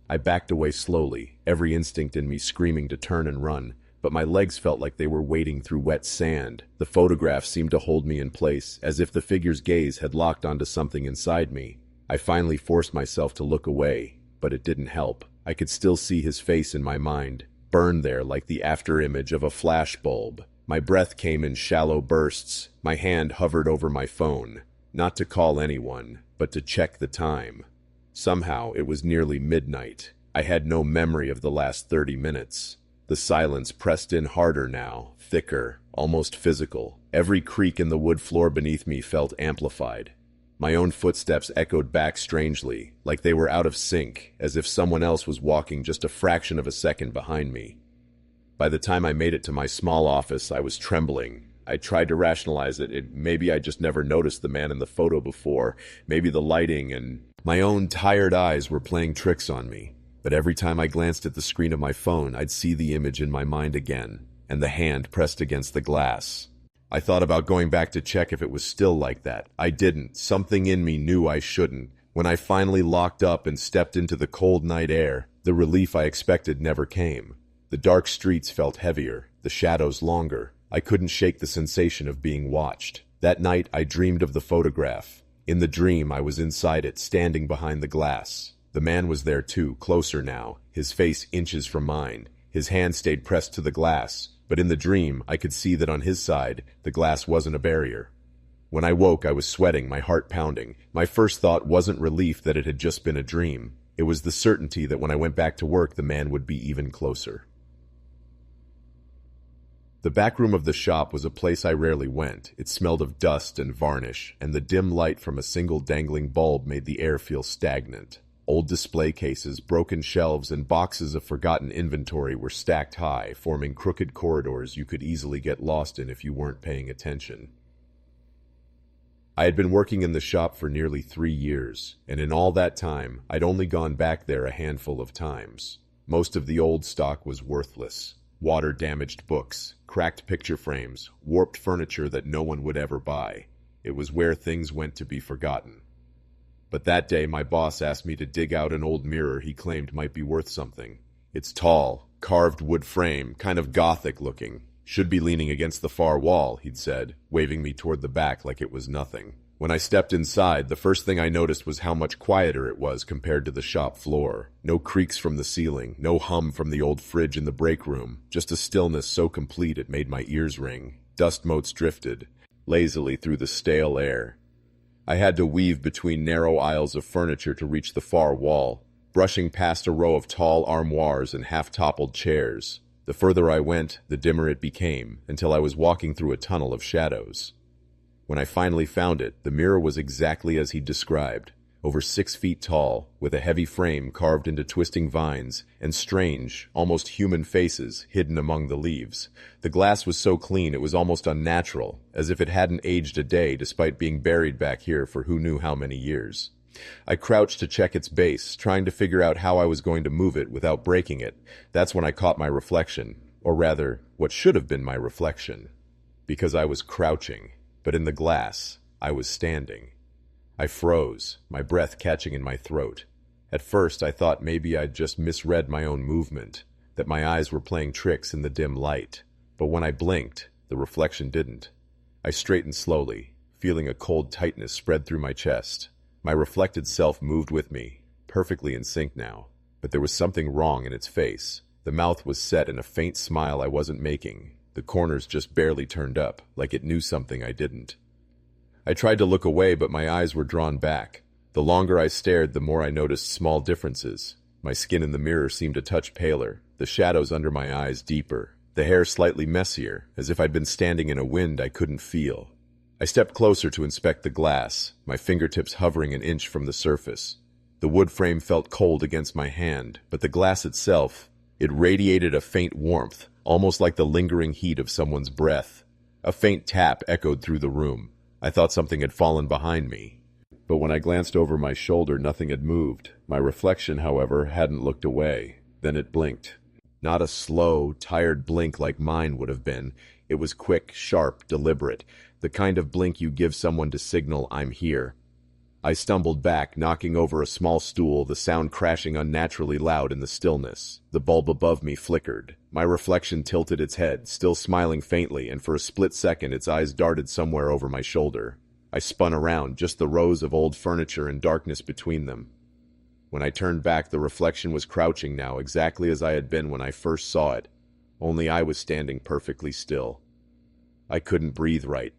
I backed away slowly, every instinct in me screaming to turn and run, but my legs felt like they were wading through wet sand. The photograph seemed to hold me in place, as if the figure's gaze had locked onto something inside me. I finally forced myself to look away, but it didn't help. I could still see his face in my mind, burned there like the afterimage of a flashbulb. My breath came in shallow bursts. My hand hovered over my phone, not to call anyone, but to check the time. Somehow, it was nearly midnight. I had no memory of the last 30 minutes. The silence pressed in harder now, thicker, almost physical. Every creak in the wood floor beneath me felt amplified. My own footsteps echoed back strangely, like they were out of sync, as if someone else was walking just a fraction of a second behind me. By the time I made it to my small office, I was trembling. I tried to rationalize it. Maybe I just never noticed the man in the photo before. Maybe the lighting and my own tired eyes were playing tricks on me. But every time I glanced at the screen of my phone, I'd see the image in my mind again, and the hand pressed against the glass. I thought about going back to check if it was still like that. I didn't. Something in me knew I shouldn't. When I finally locked up and stepped into the cold night air, the relief I expected never came. The dark streets felt heavier, the shadows longer. I couldn't shake the sensation of being watched. That night, I dreamed of the photograph. In the dream, I was inside it, standing behind the glass. The man was there too, closer now, his face inches from mine. His hand stayed pressed to the glass, but in the dream, I could see that on his side, the glass wasn't a barrier. When I woke, I was sweating, my heart pounding. My first thought wasn't relief that it had just been a dream. It was the certainty that when I went back to work, the man would be even closer. The back room of the shop was a place I rarely went. It smelled of dust and varnish, and the dim light from a single dangling bulb made the air feel stagnant. Old display cases, broken shelves, and boxes of forgotten inventory were stacked high, forming crooked corridors you could easily get lost in if you weren't paying attention. I had been working in the shop for nearly 3 years, and in all that time, I'd only gone back there a handful of times. Most of the old stock was worthless. Water-damaged books, cracked picture frames, warped furniture that no one would ever buy. It was where things went to be forgotten. But that day, my boss asked me to dig out an old mirror he claimed might be worth something. It's tall, carved wood frame, kind of gothic looking. Should be leaning against the far wall, he'd said, waving me toward the back like it was nothing. When I stepped inside, the first thing I noticed was how much quieter it was compared to the shop floor. No creaks from the ceiling, no hum from the old fridge in the break room, just a stillness so complete it made my ears ring. Dust motes drifted lazily through the stale air. I had to weave between narrow aisles of furniture to reach the far wall, brushing past a row of tall armoires and half-toppled chairs. The further I went, the dimmer it became, until I was walking through a tunnel of shadows. When I finally found it, the mirror was exactly as he'd described, over 6 feet tall, with a heavy frame carved into twisting vines, and strange, almost human faces hidden among the leaves. The glass was so clean it was almost unnatural, as if it hadn't aged a day despite being buried back here for who knew how many years. I crouched to check its base, trying to figure out how I was going to move it without breaking it. That's when I caught my reflection, or rather, what should have been my reflection. Because I was crouching, but in the glass, I was standing. I froze, my breath catching in my throat. At first, I thought maybe I'd just misread my own movement, that my eyes were playing tricks in the dim light. But when I blinked, the reflection didn't. I straightened slowly, feeling a cold tightness spread through my chest. My reflected self moved with me, perfectly in sync now. But there was something wrong in its face. The mouth was set in a faint smile I wasn't making. The corners just barely turned up, like it knew something I didn't. I tried to look away, but my eyes were drawn back. The longer I stared, the more I noticed small differences. My skin in the mirror seemed a touch paler, the shadows under my eyes deeper, the hair slightly messier, as if I'd been standing in a wind I couldn't feel. I stepped closer to inspect the glass, my fingertips hovering an inch from the surface. The wood frame felt cold against my hand, but the glass itself, It radiated a faint warmth, almost like the lingering heat of someone's breath. A faint tap echoed through the room. I thought something had fallen behind me. But when I glanced over my shoulder, nothing had moved. My reflection, however, hadn't looked away. Then it blinked. Not a slow, tired blink like mine would have been. It was quick, sharp, deliberate. The kind of blink you give someone to signal, "I'm here." I stumbled back, knocking over a small stool, the sound crashing unnaturally loud in the stillness. The bulb above me flickered. My reflection tilted its head, still smiling faintly, and for a split second its eyes darted somewhere over my shoulder. I spun around, just the rows of old furniture and darkness between them. When I turned back, the reflection was crouching now, exactly as I had been when I first saw it. Only I was standing perfectly still. I couldn't breathe right.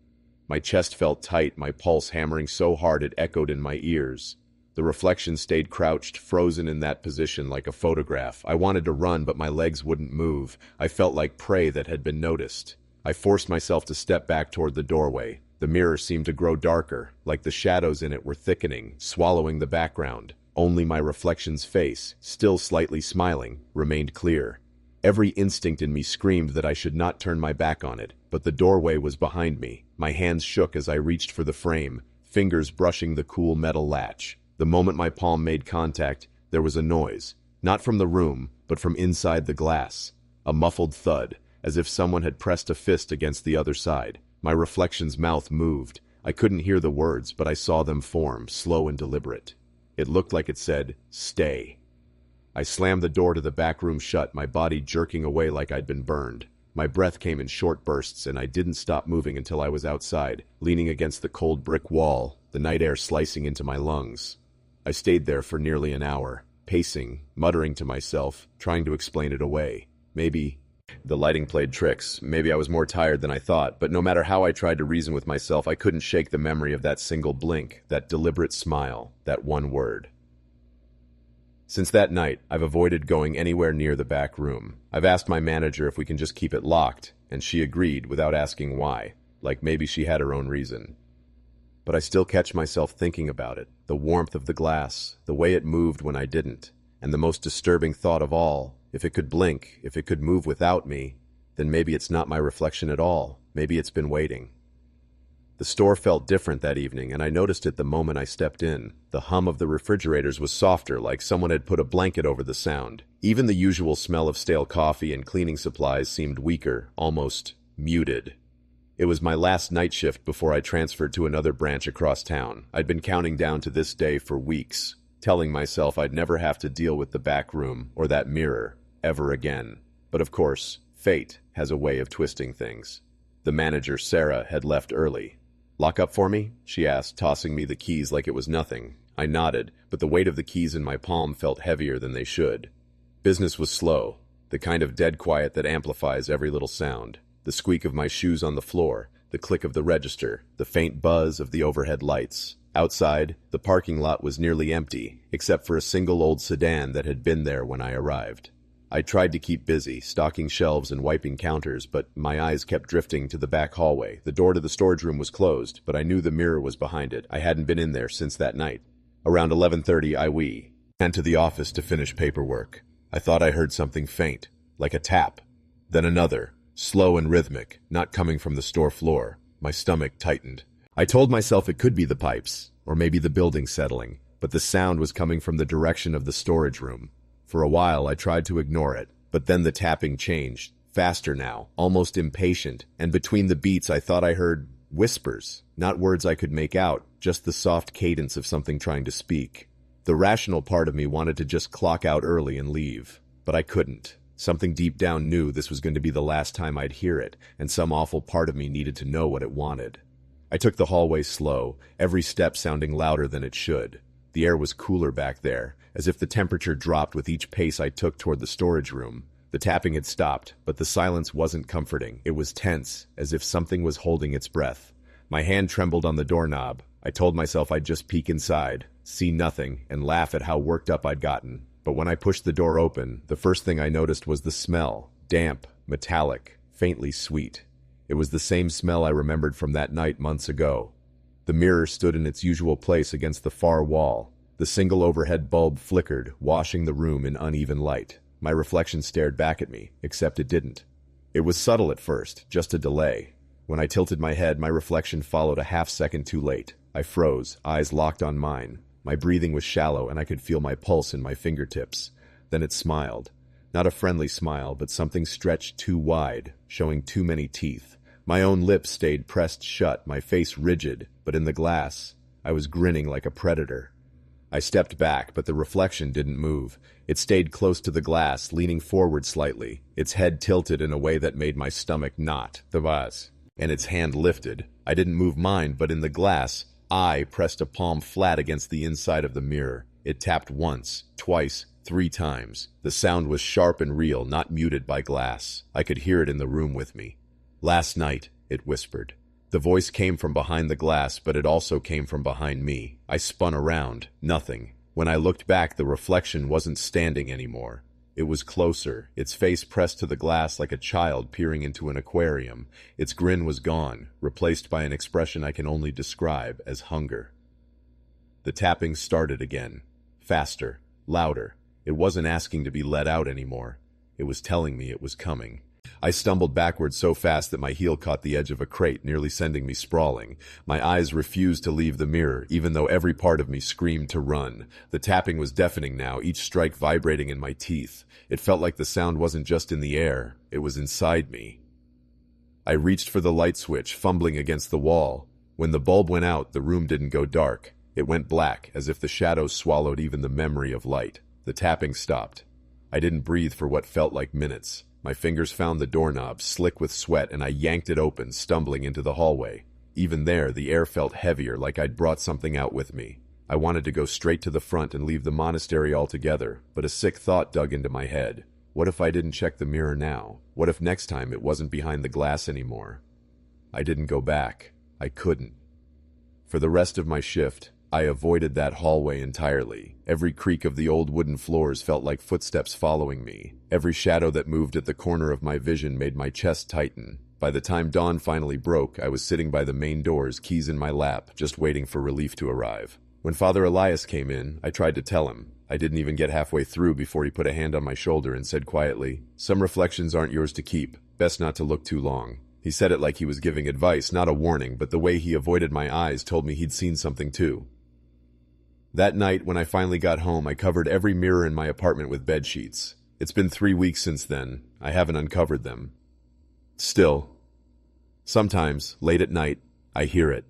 My chest felt tight, my pulse hammering so hard it echoed in my ears. The reflection stayed crouched, frozen in that position like a photograph. I wanted to run, but my legs wouldn't move. I felt like prey that had been noticed. I forced myself to step back toward the doorway. The mirror seemed to grow darker, like the shadows in it were thickening, swallowing the background. Only my reflection's face, still slightly smiling, remained clear. Every instinct in me screamed that I should not turn my back on it, but the doorway was behind me. My hands shook as I reached for the frame, fingers brushing the cool metal latch. The moment my palm made contact, there was a noise, not from the room, but from inside the glass. A muffled thud, as if someone had pressed a fist against the other side. My reflection's mouth moved. I couldn't hear the words, but I saw them form, slow and deliberate. It looked like it said, "Stay." I slammed the door to the back room shut, my body jerking away like I'd been burned. My breath came in short bursts, and I didn't stop moving until I was outside, leaning against the cold brick wall, the night air slicing into my lungs. I stayed there for nearly an hour, pacing, muttering to myself, trying to explain it away. Maybe the lighting played tricks. Maybe I was more tired than I thought, but no matter how I tried to reason with myself, I couldn't shake the memory of that single blink, that deliberate smile, that one word. Since that night, I've avoided going anywhere near the back room. I've asked my manager if we can just keep it locked, and she agreed without asking why, like maybe she had her own reason. But I still catch myself thinking about it, the warmth of the glass, the way it moved when I didn't, and the most disturbing thought of all, if it could blink, if it could move without me, then maybe it's not my reflection at all. Maybe it's been waiting. The store felt different that evening, and I noticed it the moment I stepped in. The hum of the refrigerators was softer, like someone had put a blanket over the sound. Even the usual smell of stale coffee and cleaning supplies seemed weaker, almost muted. It was my last night shift before I transferred to another branch across town. I'd been counting down to this day for weeks, telling myself I'd never have to deal with the back room or that mirror ever again. But of course, fate has a way of twisting things. The manager, Sarah, had left early. "Lock up for me?" she asked, tossing me the keys like it was nothing. I nodded, but the weight of the keys in my palm felt heavier than they should. Business was slow, the kind of dead quiet that amplifies every little sound. The squeak of my shoes on the floor, the click of the register, the faint buzz of the overhead lights. Outside, the parking lot was nearly empty, except for a single old sedan that had been there when I arrived. I tried to keep busy, stocking shelves and wiping counters, but my eyes kept drifting to the back hallway. The door to the storage room was closed, but I knew the mirror was behind it. I hadn't been in there since that night. Around 11:30, I went to the office to finish paperwork. I thought I heard something faint, like a tap. Then another, slow and rhythmic, not coming from the store floor. My stomach tightened. I told myself it could be the pipes, or maybe the building settling, but the sound was coming from the direction of the storage room. For a while, I tried to ignore it, but then the tapping changed, faster now, almost impatient, and between the beats I thought I heard whispers, not words I could make out, just the soft cadence of something trying to speak. The rational part of me wanted to just clock out early and leave, but I couldn't. Something deep down knew this was going to be the last time I'd hear it, and some awful part of me needed to know what it wanted. I took the hallway slow, every step sounding louder than it should. The air was cooler back there, as if the temperature dropped with each pace I took toward the storage room. The tapping had stopped, but the silence wasn't comforting. It was tense, as if something was holding its breath. My hand trembled on the doorknob. I told myself I'd just peek inside, see nothing, and laugh at how worked up I'd gotten. But when I pushed the door open, the first thing I noticed was the smell. Damp, metallic, faintly sweet. It was the same smell I remembered from that night months ago. The mirror stood in its usual place against the far wall. The single overhead bulb flickered, washing the room in uneven light. My reflection stared back at me, except it didn't. It was subtle at first, just a delay. When I tilted my head, my reflection followed a half-second too late. I froze, eyes locked on mine. My breathing was shallow, and I could feel my pulse in my fingertips. Then it smiled. Not a friendly smile, but something stretched too wide, showing too many teeth. My own lips stayed pressed shut, my face rigid, but in the glass, I was grinning like a predator. I stepped back, but the reflection didn't move. It stayed close to the glass, leaning forward slightly, its head tilted in a way that made my stomach knot. The vase. And its hand lifted. I didn't move mine, but in the glass, I pressed a palm flat against the inside of the mirror. It tapped once, twice, 3 times. The sound was sharp and real, not muted by glass. I could hear it in the room with me. "Last night," it whispered. The voice came from behind the glass, but it also came from behind me. I spun around. Nothing. When I looked back, the reflection wasn't standing anymore. It was closer, its face pressed to the glass like a child peering into an aquarium. Its grin was gone, replaced by an expression I can only describe as hunger. The tapping started again. Faster, louder. It wasn't asking to be let out anymore. It was telling me it was coming. I stumbled backward so fast that my heel caught the edge of a crate, nearly sending me sprawling. My eyes refused to leave the mirror, even though every part of me screamed to run. The tapping was deafening now, each strike vibrating in my teeth. It felt like the sound wasn't just in the air, it was inside me. I reached for the light switch, fumbling against the wall. When the bulb went out, the room didn't go dark. It went black, as if the shadows swallowed even the memory of light. The tapping stopped. I didn't breathe for what felt like minutes. My fingers found the doorknob, slick with sweat, and I yanked it open, stumbling into the hallway. Even there, the air felt heavier, like I'd brought something out with me. I wanted to go straight to the front and leave the monastery altogether, but a sick thought dug into my head. What if I didn't check the mirror now? What if next time it wasn't behind the glass anymore? I didn't go back. I couldn't. For the rest of my shift, I avoided that hallway entirely. Every creak of the old wooden floors felt like footsteps following me. Every shadow that moved at the corner of my vision made my chest tighten. By the time dawn finally broke, I was sitting by the main doors, keys in my lap, just waiting for relief to arrive. When Father Elias came in, I tried to tell him. I didn't even get halfway through before he put a hand on my shoulder and said quietly, "Some reflections aren't yours to keep. Best not to look too long." He said it like he was giving advice, not a warning, but the way he avoided my eyes told me he'd seen something too. That night, when I finally got home, I covered every mirror in my apartment with bed sheets. It's been 3 weeks since then. I haven't uncovered them. Still, sometimes, late at night, I hear it.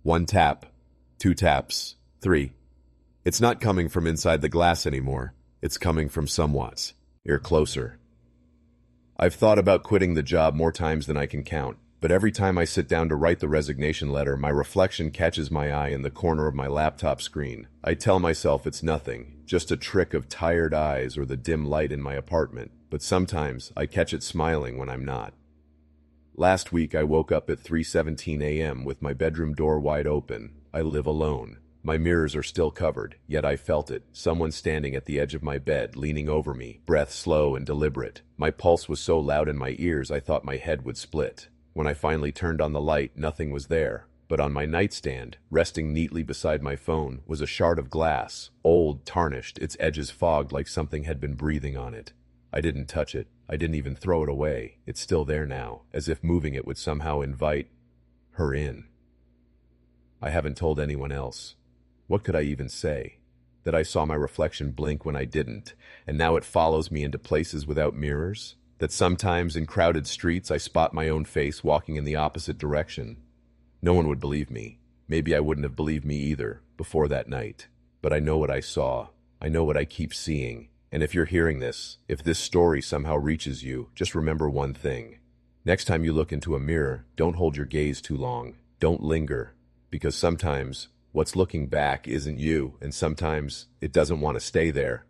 1 tap, 2 taps, 3. It's not coming from inside the glass anymore. It's coming from somewhat. You're closer. I've thought about quitting the job more times than I can count. But every time I sit down to write the resignation letter, my reflection catches my eye in the corner of my laptop screen. I tell myself it's nothing, just a trick of tired eyes or the dim light in my apartment, but sometimes I catch it smiling when I'm not. Last week I woke up at 3:17 a.m. with my bedroom door wide open. I live alone. My mirrors are still covered, yet I felt it. Someone standing at the edge of my bed, leaning over me, breath slow and deliberate. My pulse was so loud in my ears I thought my head would split. When I finally turned on the light, nothing was there. But on my nightstand, resting neatly beside my phone, was a shard of glass, old, tarnished, its edges fogged like something had been breathing on it. I didn't touch it. I didn't even throw it away. It's still there now, as if moving it would somehow invite her in. I haven't told anyone else. What could I even say? That I saw my reflection blink when I didn't, and now it follows me into places without mirrors? That sometimes in crowded streets I spot my own face walking in the opposite direction? No one would believe me. Maybe I wouldn't have believed me either, before that night. But I know what I saw. I know what I keep seeing. And if you're hearing this, if this story somehow reaches you, just remember one thing. Next time you look into a mirror, don't hold your gaze too long. Don't linger. Because sometimes what's looking back isn't you, and sometimes it doesn't want to stay there.